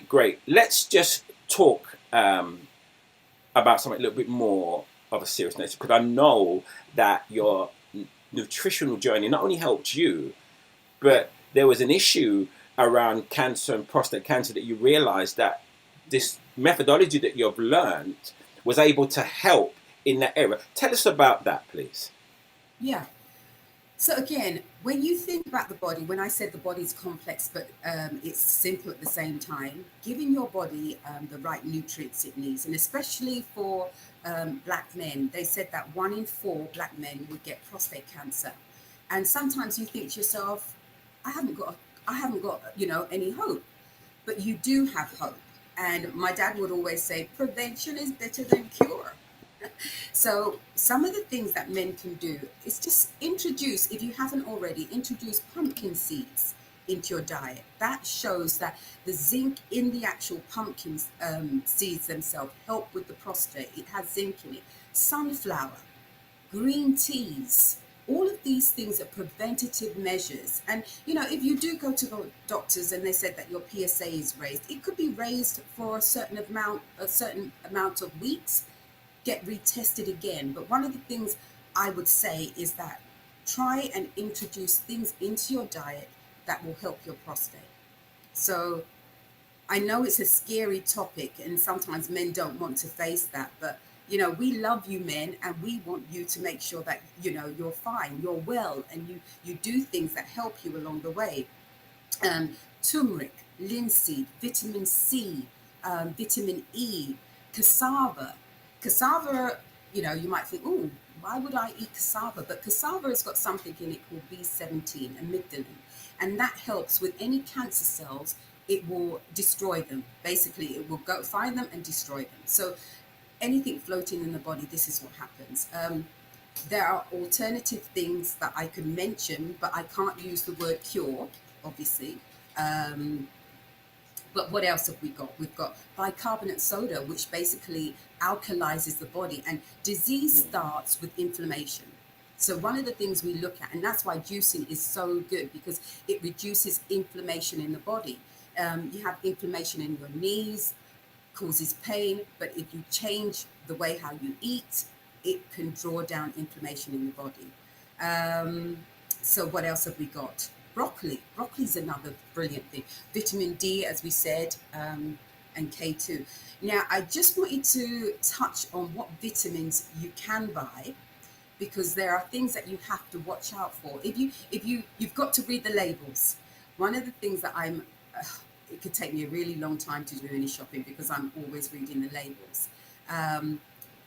Great. Let's just talk about something a little bit more of a serious nature, because I know that your nutritional journey not only helped you, but there was an issue around cancer and prostate cancer that you realized that this methodology that you've learned was able to help in that area. Tell us about that, please. Yeah. So again, when you think about the body, when I said the body's complex, but it's simple at the same time, giving your body the right nutrients it needs, and especially for black men, they said that 1 in 4 black men would get prostate cancer, and sometimes you think to yourself, I haven't got, any hope, but you do have hope. And my dad would always say, prevention is better than cure. So some of the things that men can do is just introduce, if you haven't already, introduce pumpkin seeds into your diet. That shows that the zinc in the actual pumpkin seeds themselves help with the prostate. It has zinc in it. Sunflower, green teas, all of these things are preventative measures. And if you do go to the doctors and they said that your PSA is raised, it could be raised for a certain amount of weeks, get retested again. But one of the things I would say is that try and introduce things into your diet that will help your prostate. So I know it's a scary topic, and sometimes men don't want to face that, but we love you men, and we want you to make sure that you're fine, you're well, and you do things that help you along the way. Turmeric, linseed, vitamin C, vitamin E, cassava. Cassava, you might think, oh, why would I eat cassava? But cassava has got something in it called B17, amygdalin, and that helps with any cancer cells. It will destroy them. Basically, it will go find them and destroy them. So anything floating in the body, this is what happens. There are alternative things that I could mention, but I can't use the word cure, obviously. But what else have we got? We've got bicarbonate soda, which basically alkalizes the body, and disease starts with inflammation. So one of the things we look at, and that's why juicing is so good, because it reduces inflammation in the body. You have inflammation in your knees, causes pain, but if you change the way how you eat, it can draw down inflammation in the body. So what else have we got? Broccoli. Broccoli's another brilliant thing. Vitamin D, as we said, and K2. Now, I just wanted to touch on what vitamins you can buy, because there are things that you have to watch out for. You've got to read the labels. One of the things that it could take me a really long time to do any shopping, because I'm always reading the labels.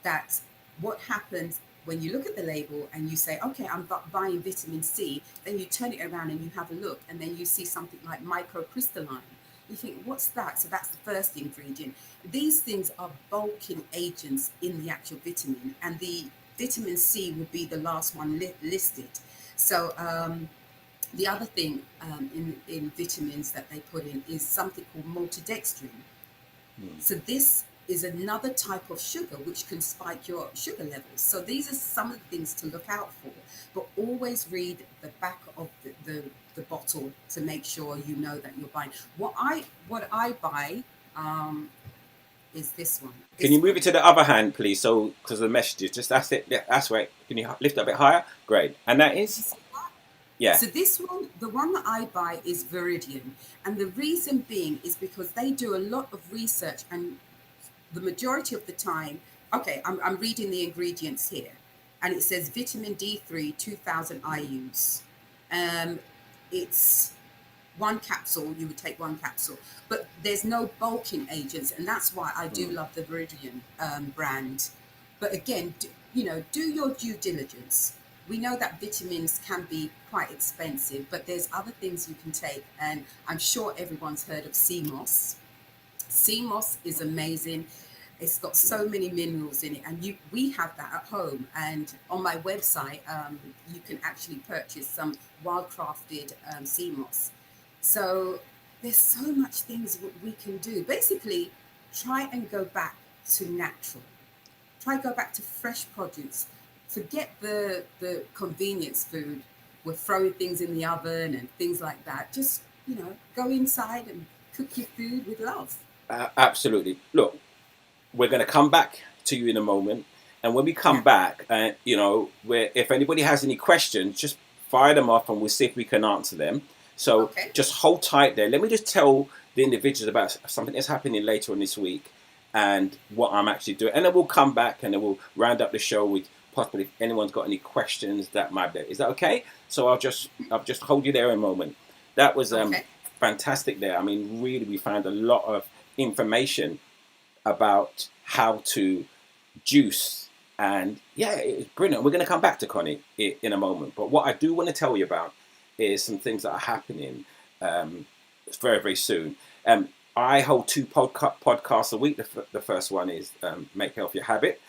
That what happens when you look at the label and you say, okay, I'm buying vitamin C, then you turn it around and you have a look, and then you see something like microcrystalline. You think, what's that? So that's the first ingredient. These things are bulking agents in the actual vitamin, and the vitamin C would be the last one listed. So the other thing in vitamins that they put in is something called maltodextrin. So this is another type of sugar which can spike your sugar levels. So these are some of the things to look out for, but always read the back of the bottle to make sure you know that you're buying. What I buy is this one. Can you move it to the other hand, please? So, because the messages, just that's it. Yeah, that's right. Can you lift it a bit higher? Great. And that is, yeah. So this one, the one that I buy is Viridian, and the reason being is because they do a lot of research, and the majority of the time, okay, I'm reading the ingredients here, and it says vitamin D3, 2000 IUs. It's one capsule, you would take one capsule, but there's no bulking agents, and that's why I do love the Viridian brand. But again, do your due diligence. We know that vitamins can be quite expensive, but there's other things you can take, and I'm sure everyone's heard of sea moss. Sea moss is amazing. It's got so many minerals in it, and we have that at home. And on my website, you can actually purchase some wild-crafted sea moss. So there's so much things we can do. Basically, try and go back to natural. Try go back to fresh produce. Forget the convenience food. We're throwing things in the oven and things like that. Just, go inside and cook your food with love. Absolutely. Look, we're going to come back to you in a moment. And when we come back, if anybody has any questions, just fire them off and we'll see if we can answer them. So just hold tight there. Let me just tell the individuals about something that's happening later on this week and what I'm actually doing. And then we'll come back and then we'll round up the show with possibly if anyone's got any questions that might be. Is that okay? So I'll just hold you there a moment. That was fantastic there. I mean, really, we found a lot of information about how to juice. And it's brilliant. We're going to come back to Connie in a moment. But what I do want to tell you about is some things that are happening very, very soon. I hold 2 podcasts a week. The first one is Make Health Your Habit.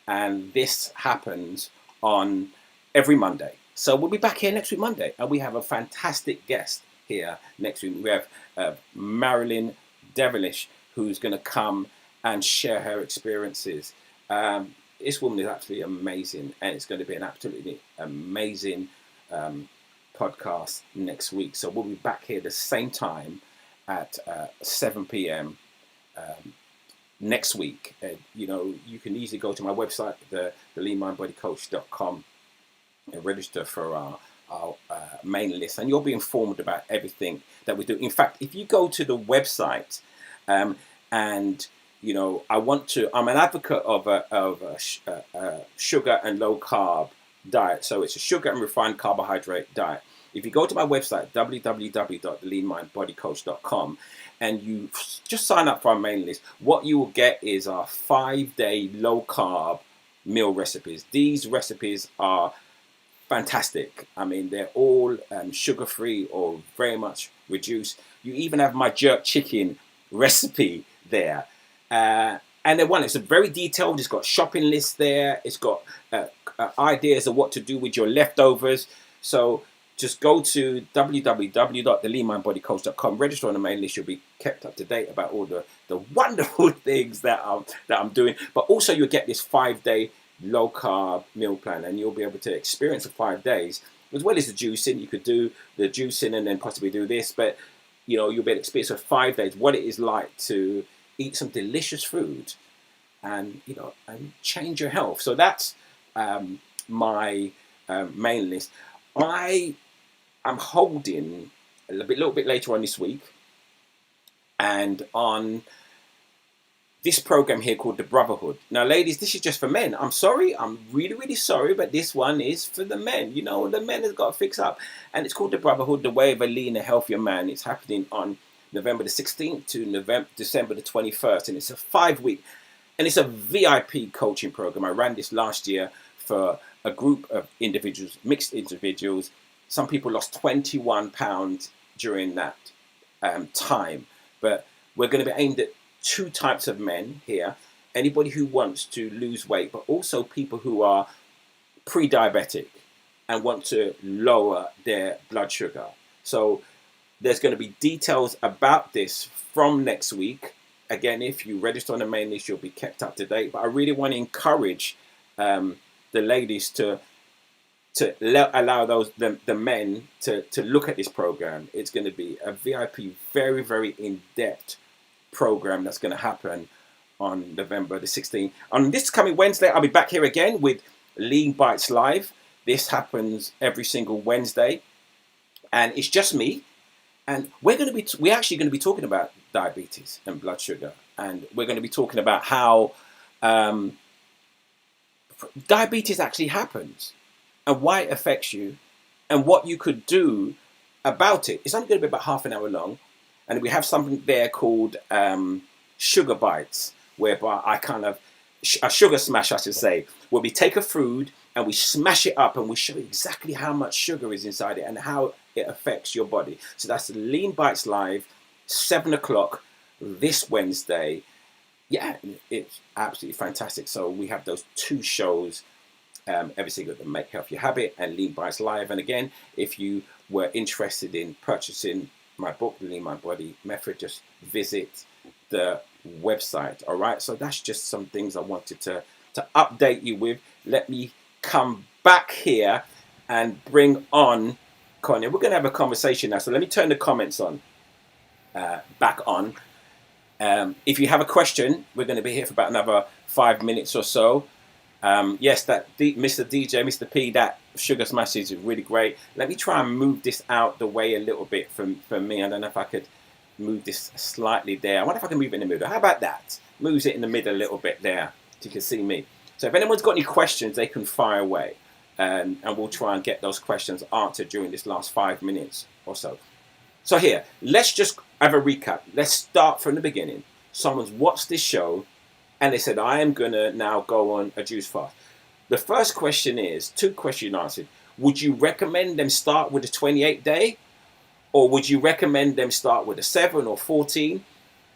And this happens on every Monday. So we'll be back here next week, Monday. And we have a fantastic guest here next week. We have Marilyn Devilish, who's going to come and share her experiences. This woman is absolutely amazing. And it's going to be an absolutely amazing podcast next week. So we'll be back here the same time at 7 p.m. Next week. You can easily go to my website, the leanmindbodycoach.com, and register for our main list, and you'll be informed about everything that we do. In fact, if you go to the website, I'm an advocate of a sugar and low carb diet. So it's a sugar and refined carbohydrate diet. If you go to my website, www.theleanmindbodycoach.com, and you just sign up for our mailing list, what you will get is our 5-day low-carb meal recipes. These recipes are fantastic. I mean, they're all sugar-free or very much reduced. You even have my jerk chicken recipe there. And it's very detailed. It's got shopping lists there. It's got ideas of what to do with your leftovers. So just go to www.theleanmindbodycoach.com, register on the mailing list. You'll be kept up to date about all the wonderful things that I'm doing. But also you'll get this 5-day low carb meal plan, and you'll be able to experience the 5 days as well as the juicing. You could do the juicing and then possibly do this, but you'll be able to experience for 5 days what it is like to eat some delicious food and change your health. So that's my main list. I'm holding a little bit later on this week, and on this program here called The Brotherhood. Now, ladies, this is just for men. I'm sorry. I'm really, really sorry, but this one is for the men. The men has got to fix up. And it's called The Brotherhood, The Way of a Leaner, Healthier Man. It's happening on November the 16th to December the 21st. And it's a 5-week, and it's a VIP coaching program. I ran this last year for a group of individuals, mixed individuals. Some people lost 21 pounds during that time. but we're going to be aimed at two types of men here. Anybody who wants to lose weight, but also people who are pre-diabetic and want to lower their blood sugar. So there's going to be details about this from next week. Again, if you register on the main list, you'll be kept up to date. But I really want to encourage the ladies to allow the men to look at this program. It's going to be a VIP, very, very in-depth program that's going to happen on November the 16th. On this coming Wednesday, I'll be back here again with Lean Bites Live. This happens every single Wednesday, and it's just me. And we're actually going to be talking about diabetes and blood sugar, and we're going to be talking about how diabetes actually happens and why it affects you and what you could do about it. It's only going to be about half an hour long, and we have something there called sugar bites, whereby I kind of a sugar smash, I should say, where we take a food and we smash it up and we show you exactly how much sugar is inside it and how it affects your body. So that's the Lean Bites Live, 7 o'clock this Wednesday. Yeah, it's absolutely fantastic. So we have those two shows every single day, Make Health Your Habit and Lean Bites Live. And again, if you were interested in purchasing my book, The Lean My Body Method, just visit the website. All right, so that's just some things I wanted to update you with. Let me come back here and bring on Connie. We're going to have a conversation now, so let me turn the comments on back on. If you have a question, we're going to be here for about another 5 minutes or so. Yes, that Mr. DJ, Mr. P, that sugar smash is really great. Let me try and move this out the way a little bit for me. I don't know if I could move this slightly there. I wonder if I can move it in the middle. How about that? Moves it in the middle a little bit there so you can see me. So if anyone's got any questions, they can fire away. And we'll try and get those questions answered during this last 5 minutes or so. So here, let's just have a recap. Let's start from the beginning. Someone's watched this show and they said, I am going to now go on a juice fast. The first question is, 2 questions answered. Would you recommend them start with a 28-day? Or would you recommend them start with a 7 or 14?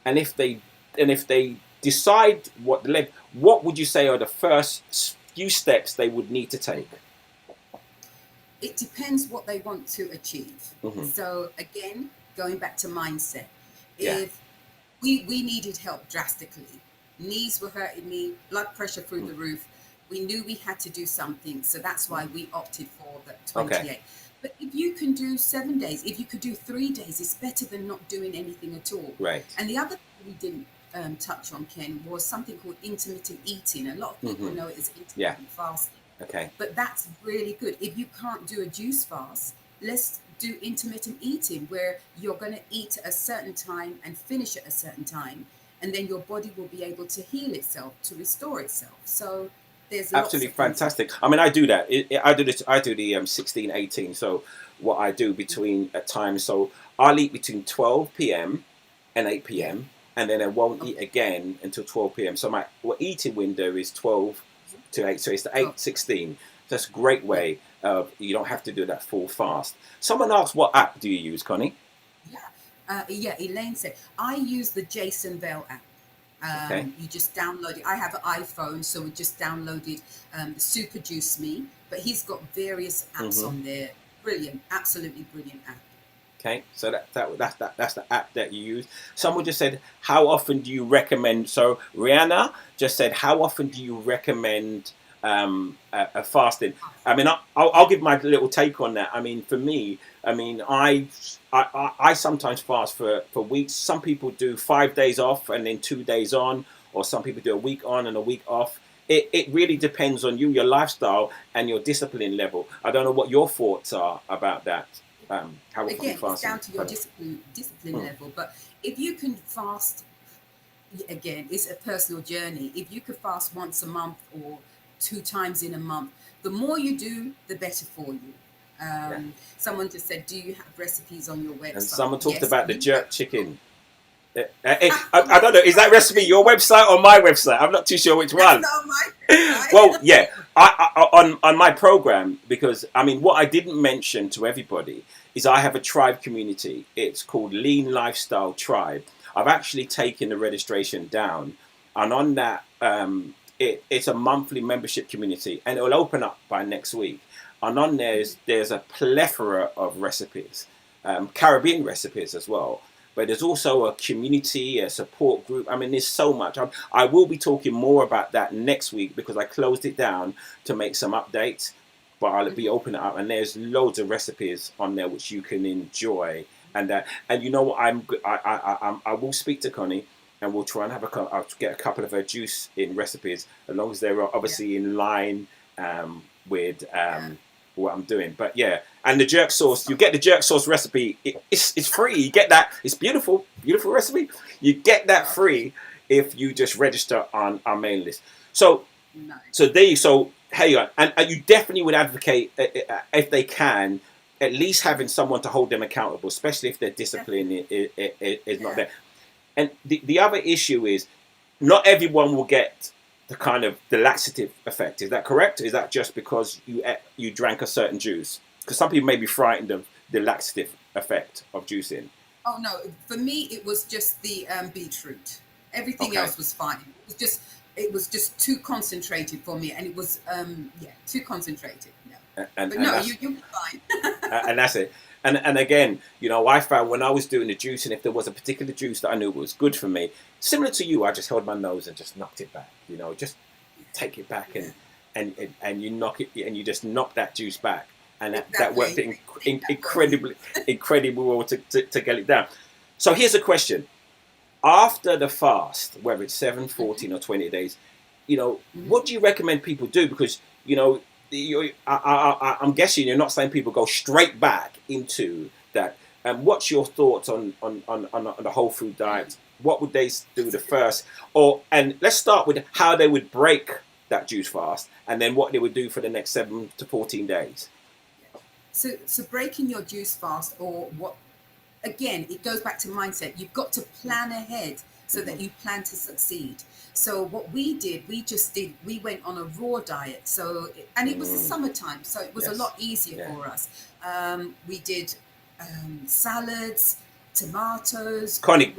And if they decide what would you say are the first few steps they would need to take? It depends what they want to achieve. Mm-hmm. So again, going back to mindset, Yeah. if we needed help drastically, knees were hurting me, blood pressure through the roof, we knew we had to do something. So that's why we opted for the 28. Okay. But if you can do 7 days, if you could do 3 days, it's better than not doing anything at all. Right. And the other thing we didn't touch on, Ken, was something called intermittent eating. A lot of people know it as intermittent fasting. Okay. But that's really good. If you can't do a juice fast, let's do intermittent eating, where you're going to eat at a certain time and finish at a certain time. And then your body will be able to heal itself, to restore itself. So there's absolutely fantastic. I mean, I do that. I do the 16-18. So what I do between at times, so I'll eat between 12 p.m. and 8 p.m. and then I won't eat again until 12 p.m. So my eating window is 12 to 8. So it's the 8-16. That's a great way of, you don't have to do that full fast. Someone asked, what app do you use, Connie? Yeah, Elaine said, I use the Jason Bell app. Okay. You just download it. I have an iPhone, so we just downloaded Super Juice Me, but he's got various apps on there. Brilliant, absolutely brilliant app. Okay, so that's the app that you use. Someone just said, how often do you recommend? So Rihanna just said, how often do you recommend a fasting? I mean, I'll give my little take on that. I mean, for me, I mean, I sometimes fast for weeks. Some people do 5 days off and then 2 days on, or some people do a week on and a week off. It really depends on you, your lifestyle, and your discipline level. I don't know what your thoughts are about that. How again, it's down to your discipline level. But if you can fast, again, it's a personal journey. If you could fast once a month or 2 times in a month, the more you do, the better for you. Someone just said, do you have recipes on your website? And someone talked about the jerk chicken. I don't know, is that recipe your website or my website? I'm not too sure which one. That's not my website. Well, yeah, I on my program, because I mean, what I didn't mention to everybody is I have a tribe community. It's called Lean Lifestyle Tribe. I've actually taken the registration down, and on that, it's a monthly membership community, and it will open up by next week. And on there's a plethora of recipes, Caribbean recipes as well. But there's also a community, a support group. I mean, there's so much. I will be talking more about that next week because I closed it down to make some updates. But I'll be opening it up, and there's loads of recipes on there which you can enjoy. And you know what? I will speak to Connie, and we'll try and I'll get a couple of her juice in recipes, as long as they're obviously in line with what I'm doing. But yeah, and the jerk sauce, you get the jerk sauce recipe. It's free. You get that. It's beautiful recipe. You get that free if you just register on our mailing list. So hey, and you definitely would advocate, if they can, at least having someone to hold them accountable, especially if their discipline is not there. And the other issue is, not everyone will get the laxative effect. Is that correct? Is that just because you drank a certain juice? Because some people may be frightened of the laxative effect of juicing. Oh no, for me it was just the beetroot. Everything else was fine. It was just too concentrated for me, and it was too concentrated. No. You're fine. And that's it. And again, I found when I was doing the juice, and if there was a particular juice that I knew was good for me, similar to you, I just held my nose and just knocked it back. Just take it back, and you knock it, and you just knock that juice back, and that worked incredibly well to get it down. So here's a question: after the fast, whether it's 7, 14, or 20 days, what do you recommend people do? Because I'm guessing you're not saying people go straight back into that. And what's your thoughts on the whole food diet? What would they do the first? And let's start with how they would break that juice fast, and then what they would do for the next 7 to 14 days. So breaking your juice fast, or what? Again, it goes back to mindset. You've got to plan ahead so that you plan to succeed. So what we did, we went on a raw diet. And it was the summertime, so it was a lot easier for us. We did salads, tomatoes. Connie,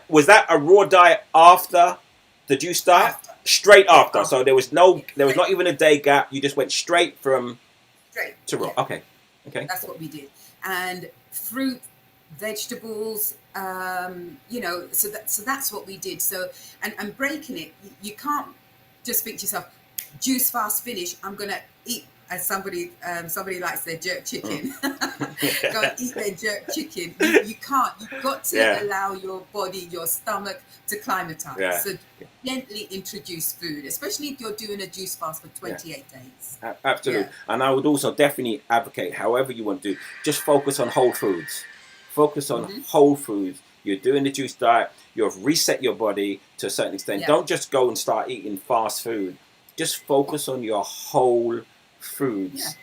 was that a raw diet after the juice diet? Straight after. So there was not even a day gap. You just went straight to raw. Yeah. Okay. That's what we did. And fruit, vegetables, so that's what we did. So and breaking it, you can't just think to yourself, juice fast finish, I'm gonna eat, as somebody likes their jerk chicken. Go and eat their jerk chicken. You can't. You've got to allow your body, your stomach to climatize. So gently introduce food, especially if you're doing a juice fast for 28 days. Absolutely. And I would also definitely advocate, however you want to do, just focus on whole foods. Focus on whole foods. You're doing the juice diet. You've reset your body to a certain extent. Yeah. Don't just go and start eating fast food. Just focus on your whole foods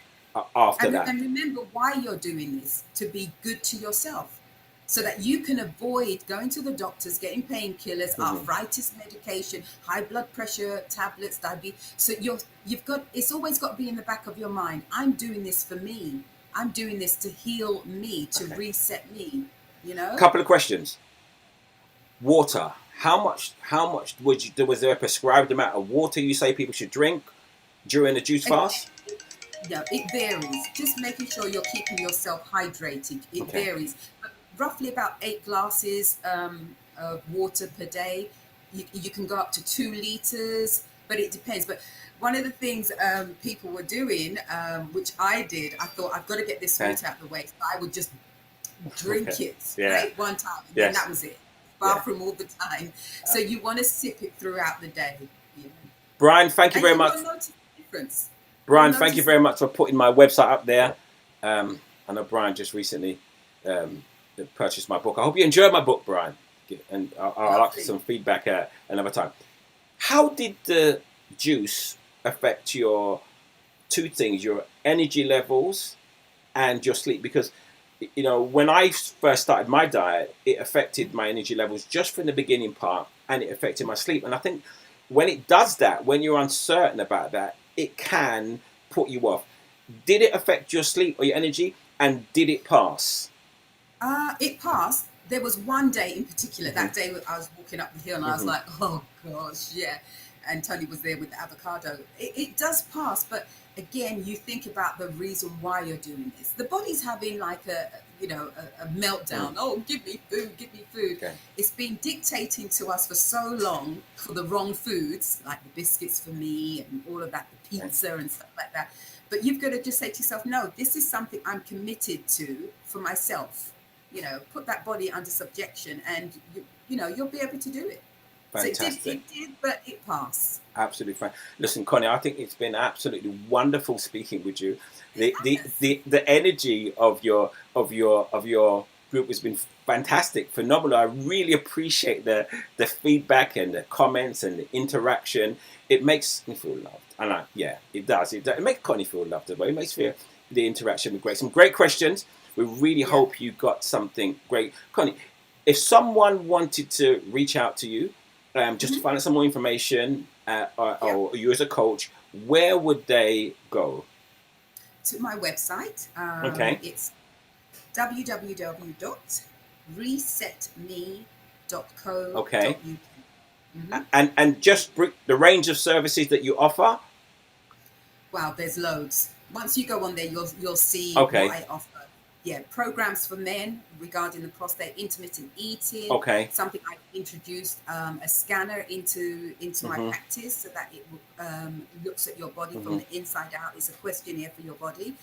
after that. And remember why you're doing this, to be good to yourself, so that you can avoid going to the doctors, getting painkillers, arthritis medication, high blood pressure tablets, diabetes. So it's always got to be in the back of your mind. I'm doing this for me. I'm doing this to heal me, to reset me, Couple of questions. Water. How much was there a prescribed amount of water you say people should drink during the juice fast? No, it varies. Just making sure you're keeping yourself hydrated. It varies. But roughly about 8 glasses of water per day. You can go up to 2 liters, but it depends. But one of the things people were doing, which I did, I thought, I've got to get this water out of the way. So I would just drink it straight one time, and that was it. Bathroom all the time. So you want to sip it throughout the day. Brian, thank you very much. Brian, thank you very much for putting my website up there. I know Brian just recently purchased my book. I hope you enjoyed my book, Brian. And I'll ask you some feedback another time. How did the juice affect your two things, your energy levels and your sleep? Because, when I first started my diet, it affected my energy levels just from the beginning part, and it affected my sleep. And I think when it does that, when you're uncertain about that, it can put you off. Did it affect your sleep or your energy, and did it pass? It passed. there was one day in particular, that day I was walking up the hill and I was like, oh gosh, yeah. And Tony was there with the avocado. It does pass, but again, you think about the reason why you're doing this. The body's having like a meltdown. Oh, give me food, give me food. Okay. It's been dictating to us for so long for the wrong foods, like the biscuits for me and all of that, the pizza and stuff like that. But you've got to just say to yourself, no, this is something I'm committed to for myself. You know, put that body under subjection and, you'll be able to do it. Fantastic. So it did, but it passed. Absolutely fine. Listen, Connie, I think it's been absolutely wonderful speaking with you. The energy of your group has been fantastic, phenomenal. I really appreciate the feedback and the comments and the interaction. It makes me feel loved, and it does. It makes Connie feel loved as well. It makes feel the interaction be great. Some great questions. We really hope you got something great, Connie. If someone wanted to reach out to you, just to find out some more information, or you as a coach, where would they go? To my website. It's www.resetme.co.uk. Okay. And just the range of services that you offer? Wow, there's loads. Once you go on there, you'll see what I offer. Yeah, programs for men regarding the prostate, intermittent eating. Okay. Something I introduced, a scanner into my practice so that it looks at your body from the inside out. It's a questionnaire for your body.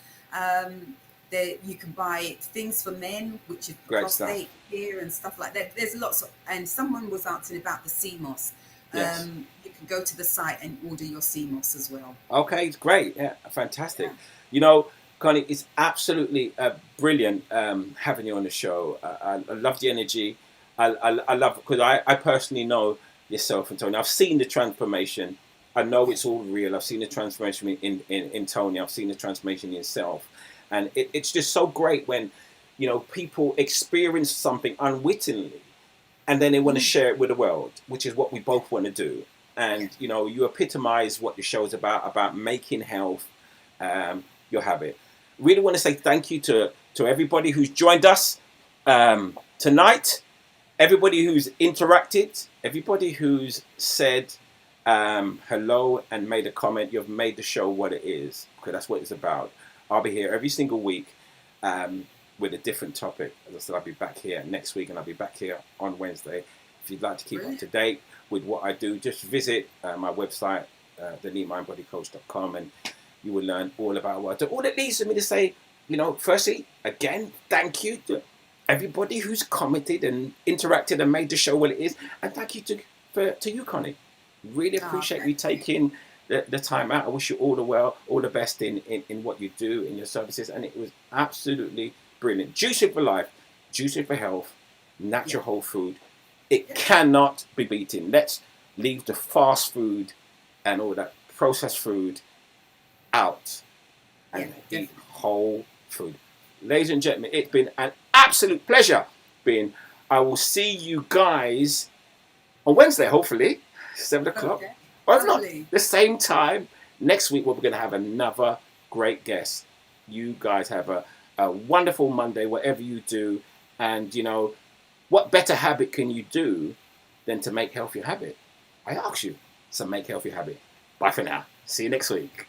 There you can buy things for men, which is great prostate care and stuff like that. There's lots of, and someone was asking about the CMOS. Yes. You can go to the site and order your CMOS as well. Okay, great. Yeah, fantastic. Yeah. Connie, it's absolutely brilliant having you on the show. I love the energy. I love, because I personally know yourself and Tony. I've seen the transformation. I know it's all real. I've seen the transformation in Tony. I've seen the transformation in yourself. And it's just so great when, people experience something unwittingly and then they want to share it with the world, which is what we both want to do. And, you epitomize what your show is about making health your habit. Really want to say thank you to everybody who's joined us tonight, everybody who's interacted, everybody who's said hello and made a comment. You've made the show what it is, because that's what it's about. I'll be here every single week with a different topic. As I said, I'll be back here next week and I'll be back here on Wednesday. If you'd like to keep up to date with what I do, just visit my website, theneatmindbodycoach.com, and you will learn all about what I do. All it leads to me to say, firstly, again, thank you to everybody who's commented and interacted and made the show what it is. And thank you to you, Connie. Really appreciate you taking the time out. I wish you all the best in what you do, in your services. And it was absolutely brilliant. Juicing for life, juicing for health, natural whole food. It cannot be beaten. Let's leave the fast food and all that processed food out and eat whole food. Ladies and gentlemen, it's been an absolute pleasure I will see you guys on Wednesday, hopefully, 7 o'clock. Okay. Or if not, the same time next week, we're going to have another great guest. You guys have a wonderful Monday, whatever you do. And, what better habit can you do than to make health your habit? I ask you, so make health your habit. Bye for now. See you next week.